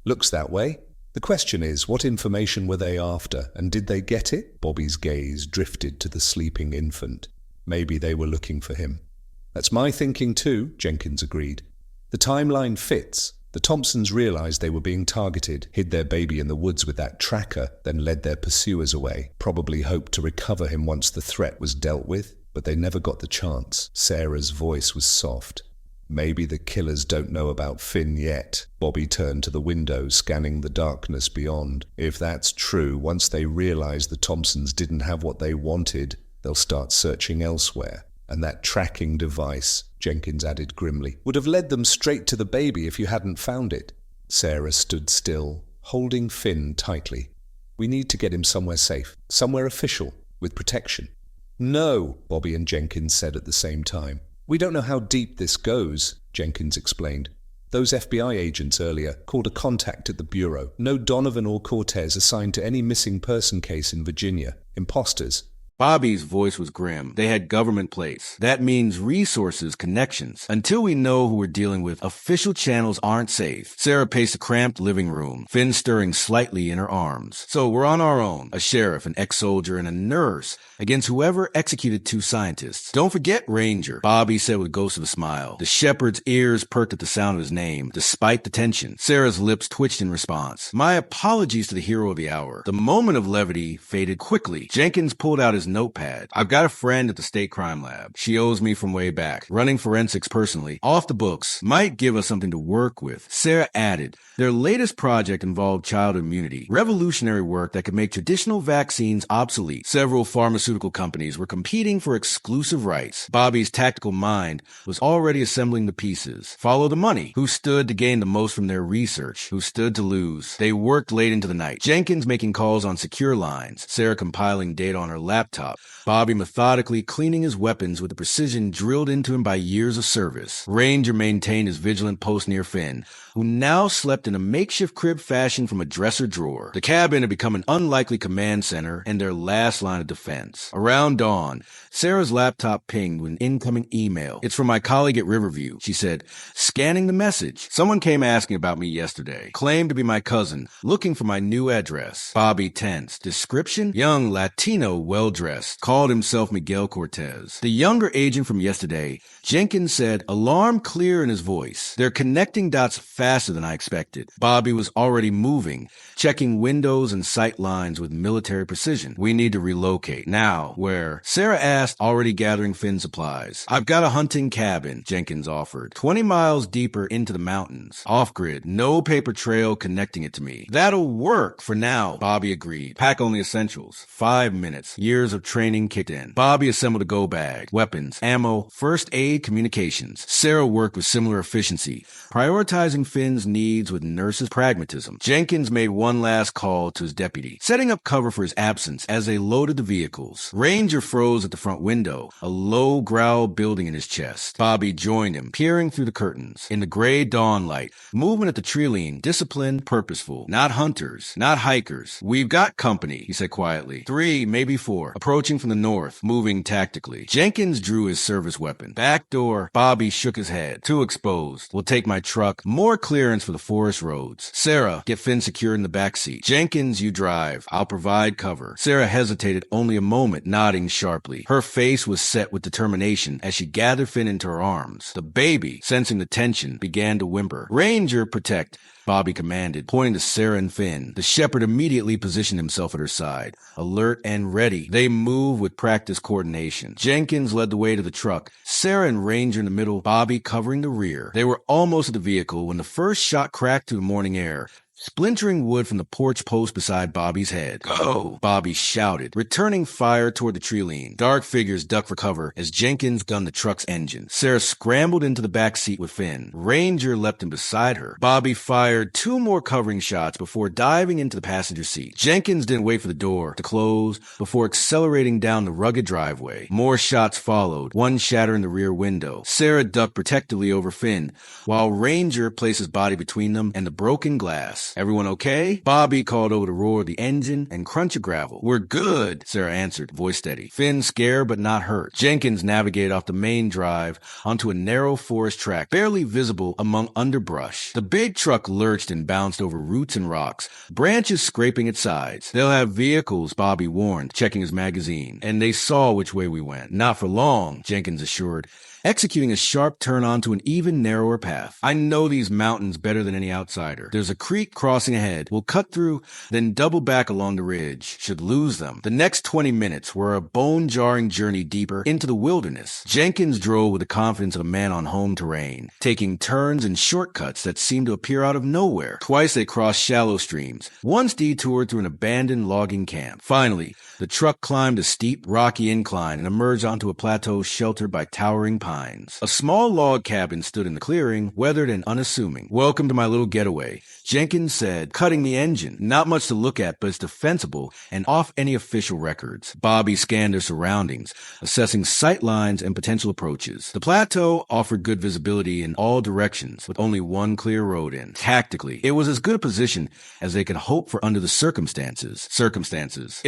Looks that way. The question is, what information were they after, and did they get it? Bobby's gaze drifted to the sleeping infant. Maybe they were looking for him. That's my thinking too, Jenkins agreed. The timeline fits. The Thompsons realized they were being targeted, hid their baby in the woods with that tracker, then led their pursuers away. Probably hoped to recover him once the threat was dealt with, but they never got the chance. Sarah's voice was soft. Maybe the killers don't know about Finn yet. Bobby turned to the window, scanning the darkness beyond. If that's true, once they realize the Thompsons didn't have what they wanted, they'll start searching elsewhere. And that tracking device, Jenkins added grimly, would have led them straight to the baby if you hadn't found it. Sarah stood still, holding Finn tightly. We need to get him somewhere safe, somewhere official, with protection. No, Bobby and Jenkins said at the same time. We don't know how deep this goes, Jenkins explained. Those FBI agents earlier called a contact at the Bureau. No Donovan or Cortez assigned to any missing person case in Virginia. Imposters. Bobby's voice was grim. They had government plates. That means resources, connections. Until we know who we're dealing with, official channels aren't safe. Sarah paced a cramped living room, Finn stirring slightly in her arms. So we're on our own. A sheriff, an ex-soldier, and a nurse against whoever executed 2 scientists. Don't forget Ranger, Bobby said with a ghost of a smile. The shepherd's ears perked at the sound of his name, despite the tension. Sarah's lips twitched in response. My apologies to the hero of the hour. The moment of levity faded quickly. Jenkins pulled out his notepad. I've got a friend at the state crime lab. She owes me from way back. Running forensics personally, off the books, might give us something to work with. Sarah added, their latest project involved child immunity, revolutionary work that could make traditional vaccines obsolete. Several pharmaceutical companies were competing for exclusive rights. Bobby's tactical mind was already assembling the pieces. Follow the money. Who stood to gain the most from their research? Who stood to lose? They worked late into the night. Jenkins making calls on secure lines. Sarah compiling data on her laptop. Bobby methodically cleaning his weapons with the precision drilled into him by years of service. Ranger maintained his vigilant post near Finn, who now slept in a makeshift crib fashioned from a dresser drawer. The cabin had become an unlikely command center and their last line of defense. Around dawn, Sarah's laptop pinged with an incoming email. It's from my colleague at Riverview, she said, scanning the message. Someone came asking about me yesterday. Claimed to be my cousin, looking for my new address. Bobby tensed. Description? Young, Latino, well-dressed. Called himself Miguel Cortez. The younger agent from yesterday, Jenkins said, alarm clear in his voice. They're connecting dots faster than I expected. Bobby was already moving, checking windows and sight lines with military precision. We need to relocate. Now, where? Sarah asked, already gathering Finn supplies. I've got a hunting cabin, Jenkins offered. 20 miles deeper into the mountains. Off-grid, no paper trail connecting it to me. That'll work for now, Bobby agreed. Pack only essentials. 5 minutes. Years of training kicked in. Bobby assembled a go bag. Weapons, ammo, first aid, communications. Sarah worked with similar efficiency, prioritizing Finn's needs with nurse's pragmatism. Jenkins made one last call to his deputy, setting up cover for his absence as they loaded the vehicles. Ranger froze at the front window, a low growl building in his chest. Bobby joined him, peering through the curtains. In the gray dawn light, movement at the treeline, disciplined, purposeful. Not hunters, not hikers. We've got company, he said quietly. 3, maybe 4, approaching from the north, moving tactically. Jenkins drew his service weapon. Back door. Bobby shook his head. Too exposed. We'll take my truck. More clearance for the forest roads. Sarah, get Finn secured in the back seat. Jenkins, you drive. I'll provide cover. Sarah hesitated only a moment, nodding sharply. Her face was set with determination as she gathered Finn into her arms. The baby, sensing the tension, began to whimper. Ranger, protect, Bobby commanded, pointing to Sarah and Finn. The shepherd immediately positioned himself at her side, alert and ready. They moved with practiced coordination. Jenkins led the way to the truck, Sarah and Ranger in the middle, Bobby covering the rear. They were almost at the vehicle when the first shot cracked through the morning air, splintering wood from the porch post beside Bobby's head. Go! Bobby shouted, returning fire toward the treeline. Dark figures ducked for cover as Jenkins gunned the truck's engine. Sarah scrambled into the back seat with Finn. Ranger leapt in beside her. Bobby fired 2 more covering shots before diving into the passenger seat. Jenkins didn't wait for the door to close before accelerating down the rugged driveway. More shots followed, one shattering the rear window. Sarah ducked protectively over Finn, while Ranger placed his body between them and the broken glass. Everyone okay? Bobby called over the roar of the engine and crunch of gravel. We're good, Sarah answered, voice steady. Finn scared but not hurt. Jenkins navigated off the main drive onto a narrow forest track, barely visible among underbrush. The big truck lurched and bounced over roots and rocks, branches scraping its sides. They'll have vehicles, Bobby warned, checking his magazine. And they saw which way we went. Not for long, Jenkins assured, executing a sharp turn onto an even narrower path. I know these mountains better than any outsider. There's a creek crossing ahead. We'll cut through, then double back along the ridge. Should lose them. The next 20 minutes were a bone-jarring journey deeper into the wilderness. Jenkins drove with the confidence of a man on home terrain, taking turns and shortcuts that seemed to appear out of nowhere. Twice they crossed shallow streams, once detoured through an abandoned logging camp. Finally, the truck climbed a steep, rocky incline and emerged onto a plateau sheltered by towering pines. pines. A small log cabin stood in the clearing, weathered and unassuming. "Welcome to my little getaway," Jenkins said, cutting the engine. Not much to look at, but it's defensible and off any official records. Bobby scanned their surroundings, assessing sight lines and potential approaches. The plateau offered good visibility in all directions, with only one clear road in. Tactically, it was as good a position as they could hope for under the circumstances.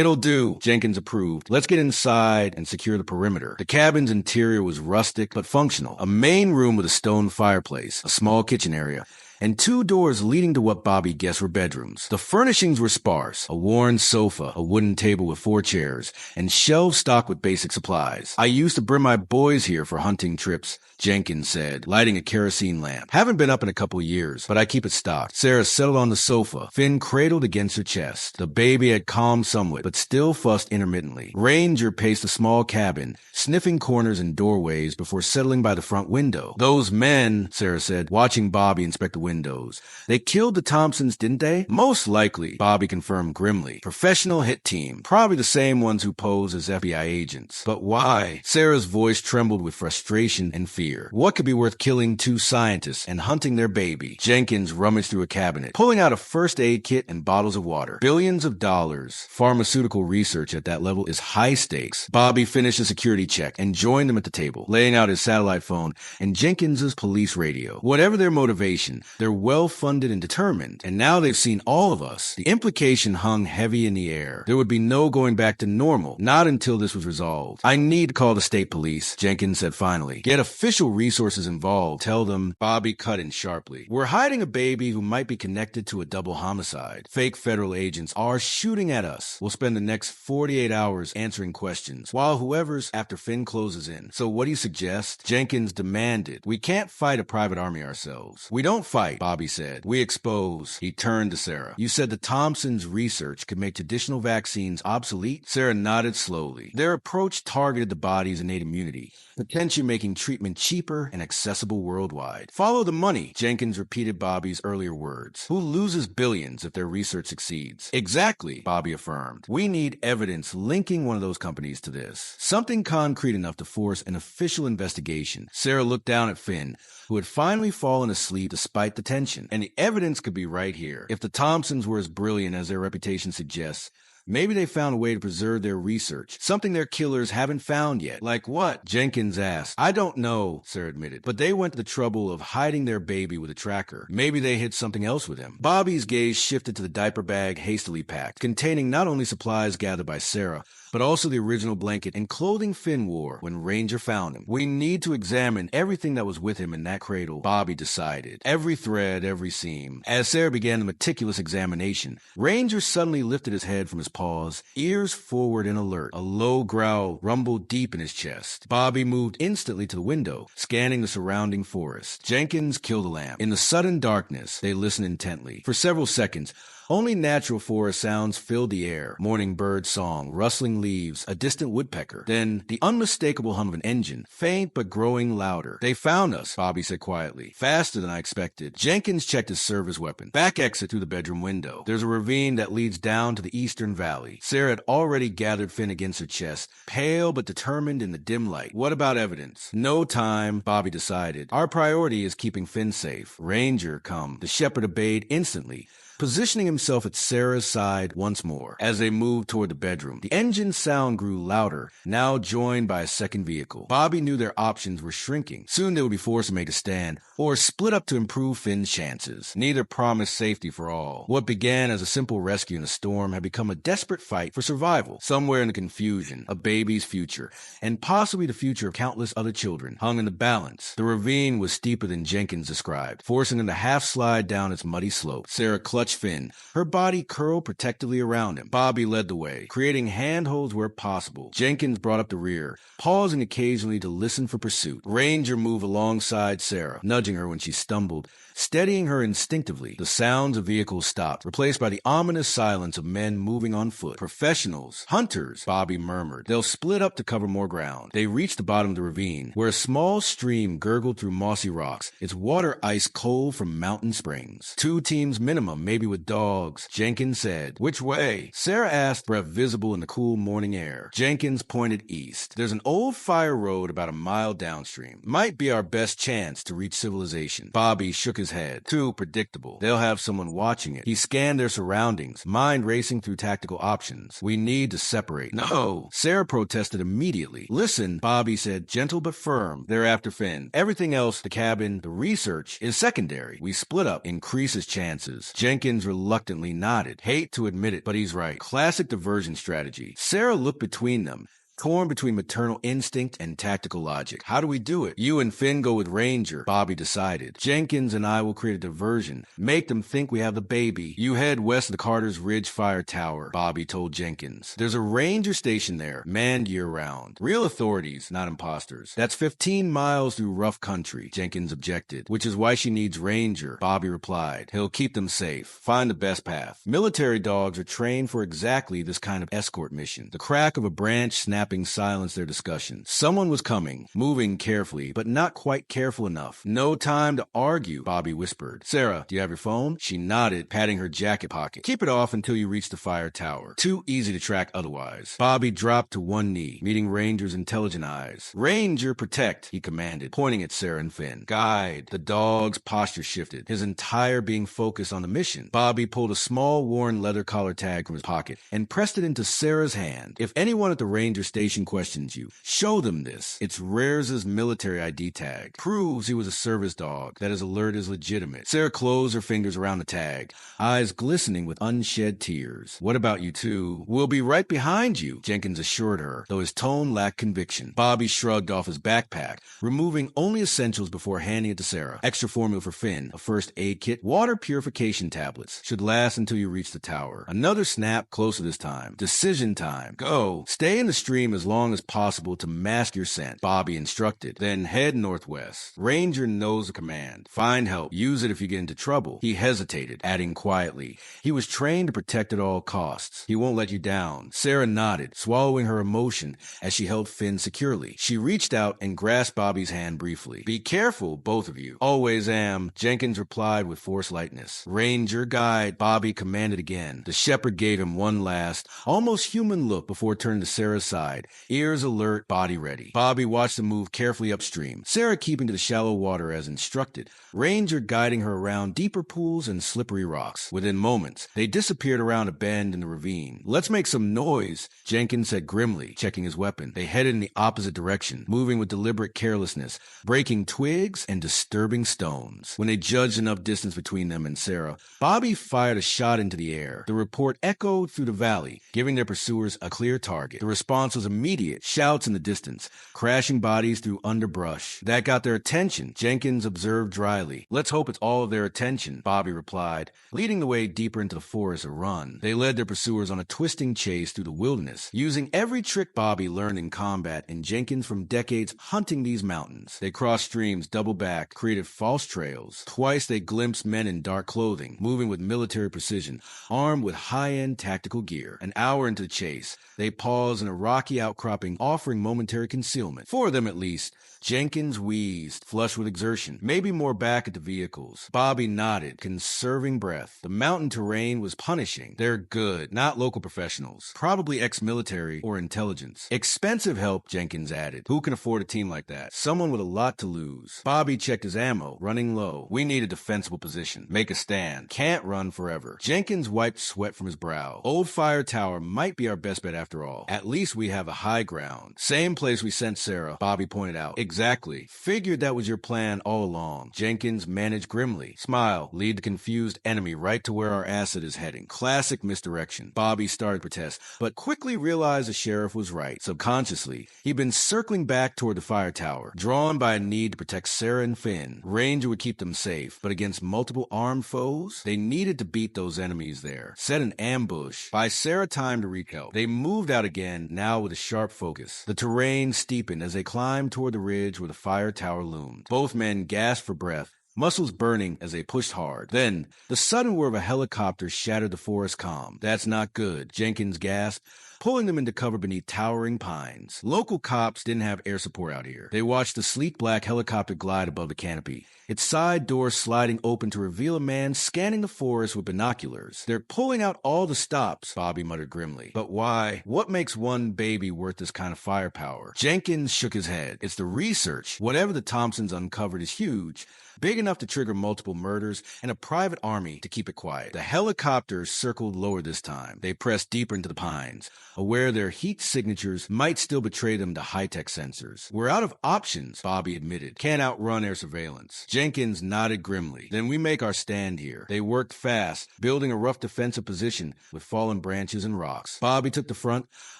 "It'll do," Jenkins approved. "Let's get inside and secure the perimeter." The cabin's interior was rustic but functional. A main room with a stone fireplace, a small kitchen area, and 2 doors leading to what Bobby guessed were bedrooms. The furnishings were sparse: a worn sofa, a wooden table with 4 chairs, and shelves stocked with basic supplies. "I used to bring my boys here for hunting trips," Jenkins said, lighting a kerosene lamp. "Haven't been up in a couple years, but I keep it stocked." Sarah settled on the sofa, Finn cradled against her chest. The baby had calmed somewhat, but still fussed intermittently. Ranger paced the small cabin, sniffing corners and doorways before settling by the front window. "Those men," Sarah said, watching Bobby inspect the windows. "They killed the Thompsons, didn't they?" "Most likely," Bobby confirmed grimly. "Professional hit team. Probably the same ones who pose as FBI agents. But why?" Sarah's voice trembled with frustration and fear. What could be worth killing 2 scientists and hunting their baby? Jenkins rummaged through a cabinet, pulling out a first aid kit and bottles of water. Billions of dollars. Pharmaceutical research at that level is high stakes. Bobby finished a security check and joined them at the table, laying out his satellite phone and Jenkins's police radio. Whatever their motivation, they're well-funded and determined, and now they've seen all of us. The implication hung heavy in the air. There would be no going back to normal, not until this was resolved. "I need to call the state police," Jenkins said finally. "Get official resources involved. Tell them," Bobby cut in sharply, "we're hiding a baby who might be connected to a double homicide. Fake federal agents are shooting at us. We'll spend the next 48 hours answering questions, while whoever's after Finn closes in. So what do you suggest?" Jenkins demanded. "We can't fight a private army ourselves." "We don't fight," Bobby said. "We expose." He turned to Sarah. "You said the Thompsons' research could make traditional vaccines obsolete?" Sarah nodded slowly. "Their approach targeted the body's innate immunity, potentially making treatment cheaper and accessible worldwide." "Follow the money," Jenkins repeated Bobby's earlier words. "Who loses billions if their research succeeds?" "Exactly," Bobby affirmed. "We need evidence linking one of those companies to this. Something concrete enough to force an official investigation." Sarah looked down at Finn, who had finally fallen asleep despite the tension. "And the evidence could be right here. If the Thompsons were as brilliant as their reputation suggests, maybe they found a way to preserve their research, something their killers haven't found yet." "Like what?" Jenkins asked. "I don't know," Sarah admitted, "but they went to the trouble of hiding their baby with a tracker. Maybe they hid something else with him." Bobby's gaze shifted to the diaper bag hastily packed, containing not only supplies gathered by Sarah, but also the original blanket and clothing Finn wore when Ranger found him. "We need to examine everything that was with him in that cradle," Bobby decided. Every thread, every seam. As Sarah began the meticulous examination, Ranger suddenly lifted his head from his paws, ears forward and alert. A low growl rumbled deep in his chest. Bobby moved instantly to the window, scanning the surrounding forest. Jenkins killed the lamp. In the sudden darkness, they listened intently. For several seconds, only natural forest sounds filled the air. Morning bird song, rustling leaves, a distant woodpecker. Then the unmistakable hum of an engine, faint but growing louder. "They found us," Bobby said quietly. "Faster than I expected." Jenkins checked his service weapon. "Back exit through the bedroom window. There's a ravine that leads down to the eastern valley." Sarah had already gathered Finn against her chest, pale but determined in the dim light. "What about evidence?" "No time," Bobby decided. "Our priority is keeping Finn safe." "Ranger, come." The shepherd obeyed instantly, positioning himself at Sarah's side once more. As they moved toward the bedroom, the engine sound grew louder, now joined by a second vehicle. Bobby knew their options were shrinking. Soon they would be forced to make a stand, or split up to improve Finn's chances. Neither promised safety for all. What began as a simple rescue in a storm had become a desperate fight for survival. Somewhere in the confusion, a baby's future, and possibly the future of countless other children, hung in the balance. The ravine was steeper than Jenkins described, forcing them to half-slide down its muddy slope. Sarah clutched Finn, her body curled protectively around him. Bobby led the way, creating handholds where possible. Jenkins brought up the rear, pausing occasionally to listen for pursuit. Ranger moved alongside Sarah, nudging her when she stumbled, steadying her instinctively. The sounds of vehicles stopped, replaced by the ominous silence of men moving on foot. "Professionals. Hunters," Bobby murmured. "They'll split up to cover more ground." They reached the bottom of the ravine, where a small stream gurgled through mossy rocks, its water ice cold from mountain springs. 2 teams minimum, maybe with dogs. Jenkins said, "Which way?" Sarah asked, breath visible in the cool morning air. Jenkins pointed east. "There's an old fire road about a mile downstream. Might be our best chance to reach civilization." Bobby shook his head. "Too predictable. They'll have someone watching it." He scanned their surroundings, mind racing through tactical options. "We need to separate." "No." Sarah protested immediately. "Listen," Bobby said, gentle but firm. "They're after Finn. Everything else, the cabin, the research, is secondary. We split up, increases chances." Jenkins reluctantly nodded. Hate to admit it, but he's right. Classic diversion strategy. Sarah looked between them, torn between maternal instinct and tactical logic. "How do we do it?" "You and Finn go with Ranger," Bobby decided. "Jenkins and I will create a diversion. Make them think we have the baby. You head west of the Carter's Ridge Fire Tower," Bobby told Jenkins. "There's a ranger station there, manned year-round. Real authorities, not imposters." "That's 15 miles through rough country," Jenkins objected. "Which is why she needs Ranger," Bobby replied. "He'll keep them safe. Find the best path." Military dogs are trained for exactly this kind of escort mission. The crack of a branch snapping silenced their discussion. Someone was coming, moving carefully, but not quite careful enough. "No time to argue," Bobby whispered. "Sarah, do you have your phone?" She nodded, patting her jacket pocket. "Keep it off until you reach the fire tower. Too easy to track otherwise." Bobby dropped to one knee, meeting Ranger's intelligent eyes. "Ranger, protect," he commanded, pointing at Sarah and Finn. "Guide." The dog's posture shifted, his entire being focused on the mission. Bobby pulled a small worn leather collar tag from his pocket and pressed it into Sarah's hand. "If anyone at the Ranger station questions you, show them this. It's Rares' military ID tag. Proves he was a service dog, that his alert is legitimate." Sarah closed her fingers around the tag, eyes glistening with unshed tears. "What about you two?" "We'll be right behind you," Jenkins assured her, though his tone lacked conviction. Bobby shrugged off his backpack, removing only essentials before handing it to Sarah. "Extra formula for Finn, a first aid kit, water purification tablets. Should last until you reach the tower." Another snap, closer this time. "Decision time. Go. Stay in the stream as long as possible to mask your scent," Bobby instructed. "Then head northwest. Ranger knows the command. Find help. Use it if you get into trouble." He hesitated, adding quietly, "He was trained to protect at all costs. He won't let you down." Sarah nodded, swallowing her emotion as she held Finn securely. She reached out and grasped Bobby's hand briefly. "Be careful, both of you." "Always am," Jenkins replied with forced lightness. "Ranger, guide," Bobby commanded again. The shepherd gave him one last, almost human look before turning to Sarah's side, ears alert, body ready. Bobby watched them move carefully upstream, Sarah keeping to the shallow water as instructed, Ranger guiding her around deeper pools and slippery rocks. Within moments, they disappeared around a bend in the ravine. "Let's make some noise," Jenkins said grimly, checking his weapon. They headed in the opposite direction, moving with deliberate carelessness, breaking twigs and disturbing stones. When they judged enough distance between them and Sarah, Bobby fired a shot into the air. The report echoed through the valley, giving their pursuers a clear target. The response was immediate, shouts in the distance, crashing bodies through underbrush. That got their attention, Jenkins observed dryly. "Let's hope it's all of their attention," Bobby replied, leading the way deeper into the forest a run. They led their pursuers on a twisting chase through the wilderness, using every trick Bobby learned in combat and Jenkins from decades hunting these mountains. They crossed streams, doubled back, created false trails. Twice they glimpsed men in dark clothing, moving with military precision, armed with high-end tactical gear. An hour into the chase, they paused in a rocky outcropping, offering momentary concealment. For them, at least. Jenkins wheezed, flushed with exertion, maybe more back at the vehicles. Bobby nodded, conserving breath. The mountain terrain was punishing. They're good, not local professionals. Probably ex-military or intelligence. Expensive help, Jenkins added. Who can afford a team like that? Someone with a lot to lose. Bobby checked his ammo, running low. We need a defensible position. Make a stand. Can't run forever. Jenkins wiped sweat from his brow. Old Fire Tower might be our best bet after all. At least we have a high ground. Same place we sent Sarah, Bobby pointed out. Exactly. Figured that was your plan all along. Jenkins managed grimly. Smile. Lead the confused enemy right to where our asset is heading. Classic misdirection. Bobby started to protest, but quickly realized the sheriff was right. Subconsciously, he'd been circling back toward the fire tower, drawn by a need to protect Sarah and Finn. Ranger would keep them safe, but against multiple armed foes, they needed to beat those enemies there. Set an ambush. Buy Sarah time to reach help. They moved out again, now with a sharp focus. The terrain steepened as they climbed toward the ridge where the fire tower loomed. Both men gasped for breath, muscles burning as they pushed hard. Then, the sudden whir of a helicopter shattered the forest calm. "That's not good," Jenkins gasped. pulling them into cover beneath towering pines. Local cops didn't have air support out here. They watched the sleek black helicopter glide above the canopy, its side doors sliding open to reveal a man scanning the forest with binoculars. "They're pulling out all the stops," Bobby muttered grimly. "But why? What makes one baby worth this kind of firepower?" Jenkins shook his head. "It's the research. Whatever the Thompsons uncovered is huge. Big enough to trigger multiple murders and a private army to keep it quiet." The helicopters circled lower this time. They pressed deeper into the pines, aware their heat signatures might still betray them to high-tech sensors. "We're out of options," Bobby admitted. "Can't outrun air surveillance." Jenkins nodded grimly. "Then we make our stand here." They worked fast, building a rough defensive position with fallen branches and rocks. Bobby took the front,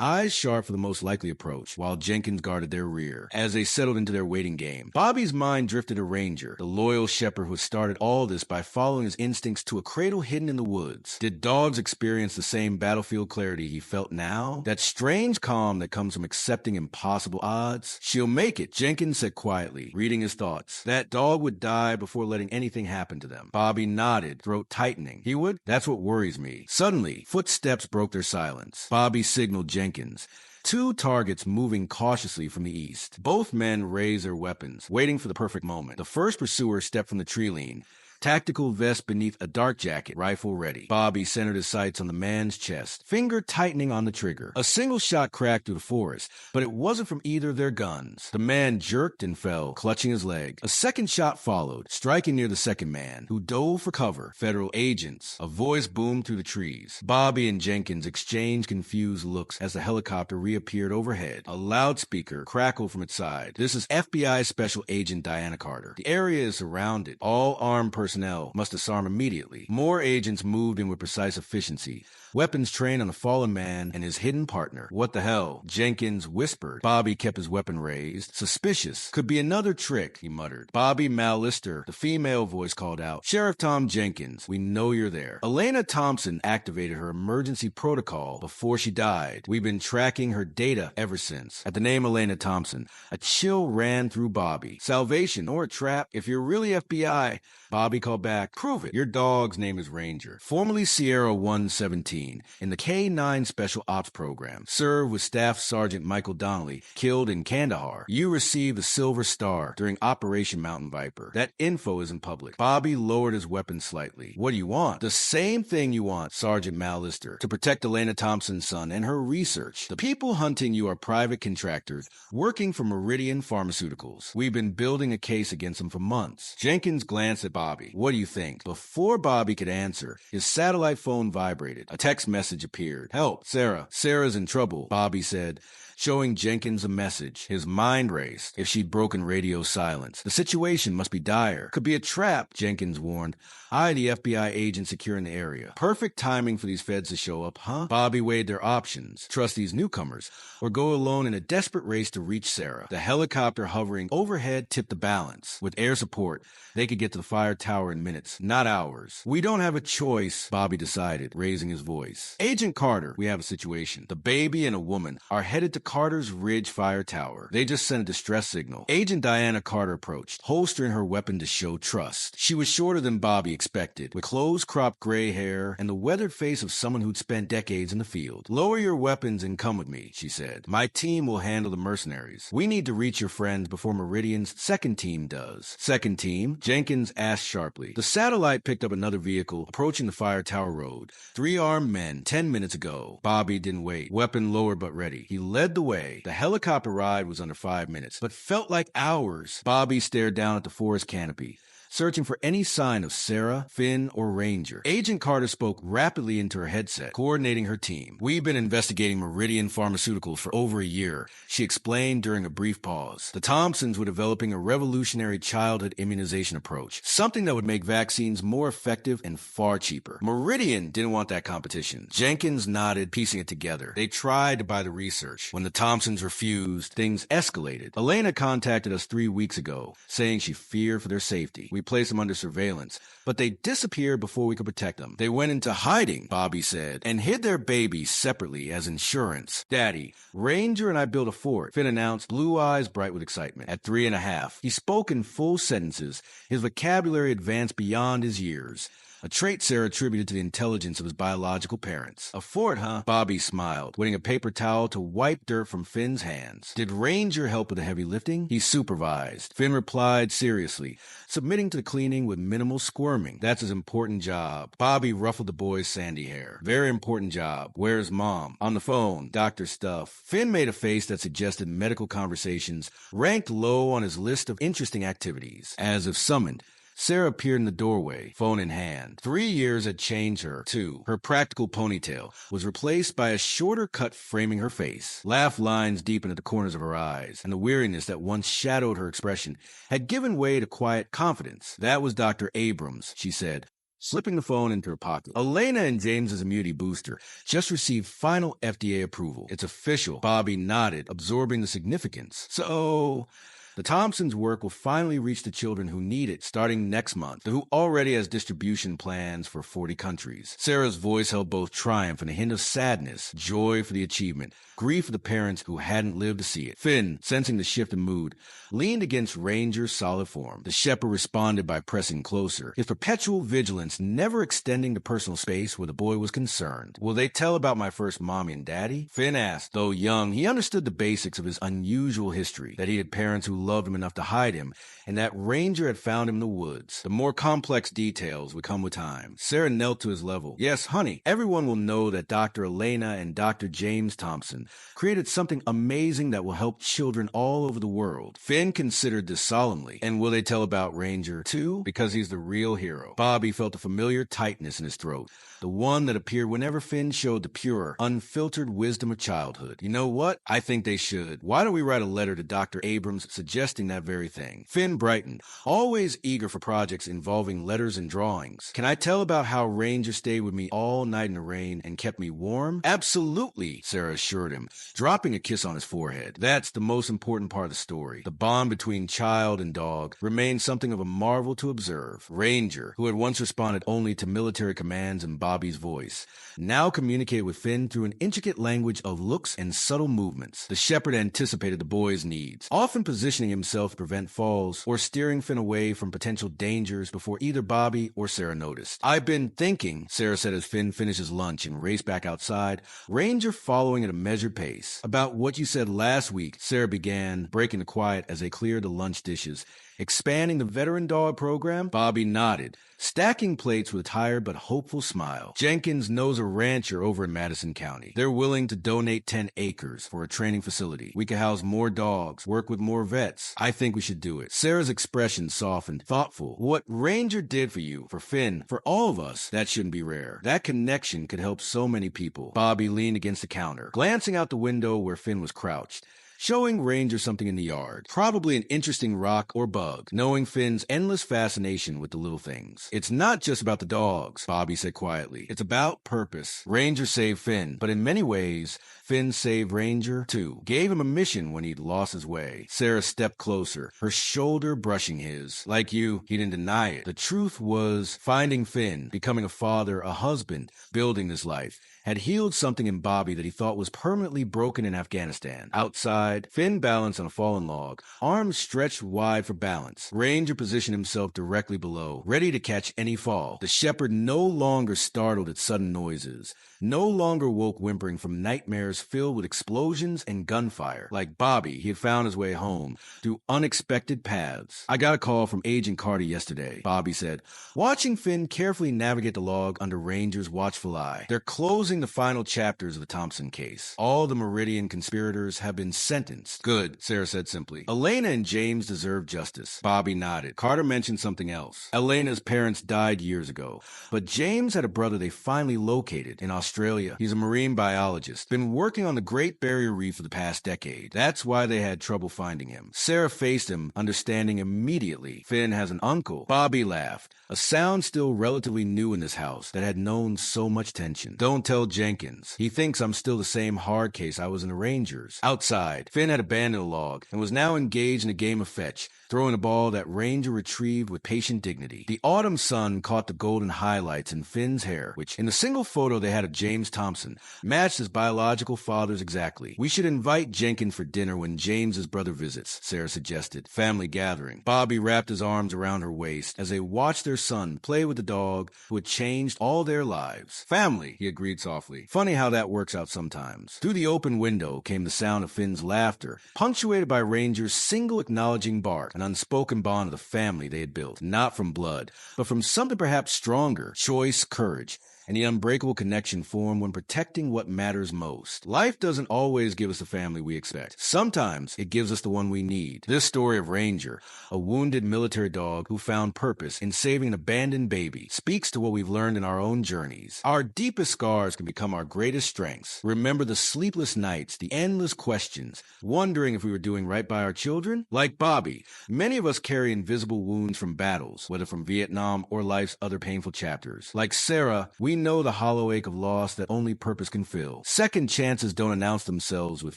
eyes sharp for the most likely approach, while Jenkins guarded their rear. As they settled into their waiting game, Bobby's mind drifted to Ranger, the loyal shepherd who started all this by following his instincts to a cradle hidden in the woods. Did dogs experience the same battlefield clarity he felt now? That strange calm that comes from accepting impossible odds? "She'll make it," Jenkins said quietly, reading his thoughts. "That dog would die before letting anything happen to them." Bobby nodded, throat tightening. "He would? That's what worries me." Suddenly, footsteps broke their silence. Bobby signaled Jenkins. Two targets moving cautiously from the east. Both men raised their weapons, waiting for the perfect moment. The first pursuer stepped from the tree lean, tactical vest beneath a dark jacket, rifle ready. Bobby centered his sights on the man's chest, finger tightening on the trigger. A single shot cracked through the forest, but it wasn't from either of their guns. The man jerked and fell, clutching his leg. A second shot followed, striking near the second man, who dove for cover. "Federal agents." A voice boomed through the trees. Bobby and Jenkins exchanged confused looks as the helicopter reappeared overhead. A loudspeaker crackled from its side. "This is FBI Special Agent Diana Carter. The area is surrounded. All armed personnel must disarm immediately." More agents moved in with precise efficiency, weapons trained on the fallen man and his hidden partner. "What the hell?" Jenkins whispered. Bobby kept his weapon raised. "Suspicious. Could be another trick," he muttered. "Bobby Mallister," the female voice called out. "Sheriff Tom Jenkins, we know you're there." Elena Thompson activated her emergency protocol before she died. "We've been tracking her data ever since." At the name Elena Thompson, a chill ran through Bobby. "Salvation or a trap? If you're really FBI," Bobby called back. "Prove it." "Your dog's name is Ranger, formerly Sierra 117, in the K9 Special Ops Program. Served with Staff Sergeant Michael Donnelly, killed in Kandahar. You received the Silver Star during Operation Mountain Viper. That info isn't public." Bobby lowered his weapon slightly. "What do you want?" "The same thing you want, Sergeant Mallister, to protect Elena Thompson's son and her research. The people hunting you are private contractors working for Meridian Pharmaceuticals. We've been building a case against them for months." Jenkins glanced at Bobby. "What do you think?" Before Bobby could answer, his satellite phone vibrated. A text message appeared. "Help, Sarah. Sarah's in trouble," Bobby said, showing Jenkins a message. His mind raced. If she'd broken radio silence, the situation must be dire. "Could be a trap," Jenkins warned. "I, the FBI agent securing the area. Perfect timing for these feds to show up, huh?" Bobby weighed their options. Trust these newcomers, or go alone in a desperate race to reach Sarah. The helicopter hovering overhead tipped the balance. With air support, they could get to the fire tower in minutes, not hours. "We don't have a choice," Bobby decided, raising his voice. "Agent Carter, we have a situation. The baby and a woman are headed to Carter's Ridge Fire Tower. They just sent a distress signal." Agent Diana Carter approached, holstering her weapon to show trust. She was shorter than Bobby expected, with close-cropped gray hair and the weathered face of someone who'd spent decades in the field. "Lower your weapons and come with me," she said. "My team will handle the mercenaries. We need to reach your friends before Meridian's second team does." "Second team?" Jenkins asked sharply. The satellite picked up another vehicle approaching the fire tower road. 3 armed men, 10 minutes ago. Bobby didn't wait. Weapon lowered but ready. He led the way. The helicopter ride was under 5 minutes, but felt like hours. Bobby stared down at the forest canopy, searching for any sign of Sarah, Finn, or Ranger. Agent Carter spoke rapidly into her headset, coordinating her team. "We've been investigating Meridian Pharmaceuticals for over a year," she explained during a brief pause. "The Thompsons were developing a revolutionary childhood immunization approach, something that would make vaccines more effective and far cheaper. Meridian didn't want that competition." Jenkins nodded, piecing it together. "They tried to buy the research. When the Thompsons refused, things escalated. Elena contacted us 3 weeks ago, saying she feared for their safety. We placed them under surveillance, but they disappeared before we could protect them. They went into hiding," Bobby said, "and hid their baby separately as insurance." "Daddy, Ranger and I built a fort," Finn announced, blue eyes bright with excitement. At 3.5, he spoke in full sentences, his vocabulary advanced beyond his years. a trait Sarah attributed to the intelligence of his biological parents. A fort, huh? Bobby smiled, wetting a paper towel to wipe dirt from Finn's hands. Did Ranger help with the heavy lifting? He supervised. Finn replied seriously, submitting to the cleaning with minimal squirming. That's his important job. Bobby ruffled the boy's sandy hair. Very important job. Where's Mom? On the phone. Doctor stuff. Finn made a face that suggested medical conversations ranked low on his list of interesting activities. As if summoned, Sarah appeared in the doorway, phone in hand. 3 years had changed her, too. Her practical ponytail was replaced by a shorter cut framing her face. Laugh lines deepened at the corners of her eyes, and the weariness that once shadowed her expression had given way to quiet confidence. That was Dr. Abrams, she said, slipping the phone into her pocket. Elena and James's immunity booster just received final FDA approval. It's official. Bobby nodded, absorbing the significance. So the Thompsons' work will finally reach the children who need it starting next month, who already has distribution plans for 40 countries. Sarah's voice held both triumph and a hint of sadness, joy for the achievement, grief for the parents who hadn't lived to see it. Finn, sensing the shift in mood, leaned against Ranger's solid form. The shepherd responded by pressing closer, his perpetual vigilance never extending to personal space where the boy was concerned. Will they tell about my first mommy and daddy? Finn asked. Though young, he understood the basics of his unusual history, that he had parents who loved him enough to hide him, and that Ranger had found him in the woods. The more complex details would come with time. Sarah knelt to his level. Yes, honey, everyone will know that Dr. Elena and Dr. James Thompson created something amazing that will help children all over the world. Finn considered this solemnly. And will they tell about Ranger, too? Because he's the real hero. Bobby felt a familiar tightness in his throat, the one that appeared whenever Finn showed the pure, unfiltered wisdom of childhood. You know what? I think they should. Why don't we write a letter to Dr. Abrams suggesting that very thing? Finn brightened, always eager for projects involving letters and drawings. Can I tell about how Ranger stayed with me all night in the rain and kept me warm? Absolutely, Sarah assured him, dropping a kiss on his forehead. That's the most important part of the story. The bond between child and dog remained something of a marvel to observe. Ranger, who had once responded only to military commands in Bobby's voice, now communicated with Finn through an intricate language of looks and subtle movements. The shepherd anticipated the boy's needs, often positioning himself to prevent falls or steering Finn away from potential dangers before either Bobby or Sarah noticed. I've been thinking, Sarah said as Finn finished his lunch and raced back outside, Ranger following at a measured pace. About what you said last week, Sarah began, breaking the quiet as they cleared the lunch dishes. Expanding the veteran dog program? Bobby nodded, stacking plates with a tired but hopeful smile. Jenkins knows a rancher over in Madison County. They're willing to donate 10 acres for a training facility. We could house more dogs, work with more vets. I think we should do it. Sarah's expression softened, thoughtful. What Ranger did for you, for Finn, for all of us, that shouldn't be rare. That connection could help so many people. Bobby leaned against the counter, glancing out the window where Finn was crouched, showing Ranger something in the yard, probably an interesting rock or bug, knowing Finn's endless fascination with the little things. It's not just about the dogs, Bobby said quietly. It's about purpose. Ranger saved Finn, but in many ways, Finn saved Ranger, too. Gave him a mission when he'd lost his way. Sarah stepped closer, her shoulder brushing his. Like you, he didn't deny it. The truth was, finding Finn, becoming a father, a husband, building this life, had healed something in Bobby that he thought was permanently broken in Afghanistan. Outside, Finn balanced on a fallen log, arms stretched wide for balance. Ranger positioned himself directly below, ready to catch any fall. The shepherd no longer startled at sudden noises, no longer woke whimpering from nightmares filled with explosions and gunfire. Like Bobby, he had found his way home through unexpected paths. I got a call from Agent Carter yesterday, Bobby said, watching Finn carefully navigate the log under Ranger's watchful eye. They're closing the final chapters of the Thompson case. All the Meridian conspirators have been sentenced. Good, Sarah said simply. Elena and James deserve justice. Bobby nodded. Carter mentioned something else. Elena's parents died years ago, but James had a brother they finally located in Australia. He's a marine biologist, been working on the Great Barrier Reef for the past decade. That's why they had trouble finding him. Sarah faced him, understanding immediately. Finn has an uncle. Bobby laughed, a sound still relatively new in this house that had known so much tension. Don't tell Jenkins. He thinks I'm still the same hard case I was in the Rangers. Outside, Finn had abandoned the log and was now engaged in a game of fetch, throwing a ball that Ranger retrieved with patient dignity. The autumn sun caught the golden highlights in Finn's hair, which, in the single photo they had of James Thompson, matched his biological father's exactly. "We should invite Jenkins for dinner when James's brother visits," Sarah suggested. Family gathering. Bobby wrapped his arms around her waist as they watched their son play with the dog who had changed all their lives. "Family," he agreed softly. Funny how that works out sometimes. Through the open window came the sound of Finn's laughter, punctuated by Ranger's single acknowledging bark, an unspoken bond of the family they had built, not from blood, but from something perhaps stronger, choice, courage, and the unbreakable connection formed when protecting what matters most. Life doesn't always give us the family we expect. Sometimes it gives us the one we need. This story of Ranger, a wounded military dog who found purpose in saving an abandoned baby, speaks to what we've learned in our own journeys. Our deepest scars can become our greatest strengths. Remember the sleepless nights, the endless questions, wondering if we were doing right by our children? Like Bobby, many of us carry invisible wounds from battles, whether from Vietnam or life's other painful chapters. Like Sarah, we know the hollow ache of loss that only purpose can fill. Second chances don't announce themselves with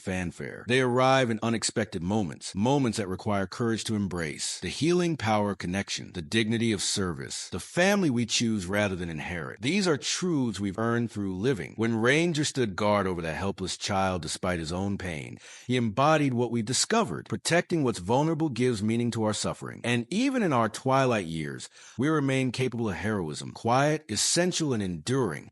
fanfare. They arrive in unexpected moments, moments that require courage to embrace. The healing power of connection, the dignity of service, the family we choose rather than inherit. These are truths we've earned through living. When Ranger stood guard over that helpless child despite his own pain, he embodied what we discovered. Protecting what's vulnerable gives meaning to our suffering. And even in our twilight years, we remain capable of heroism, quiet, essential, and enduring.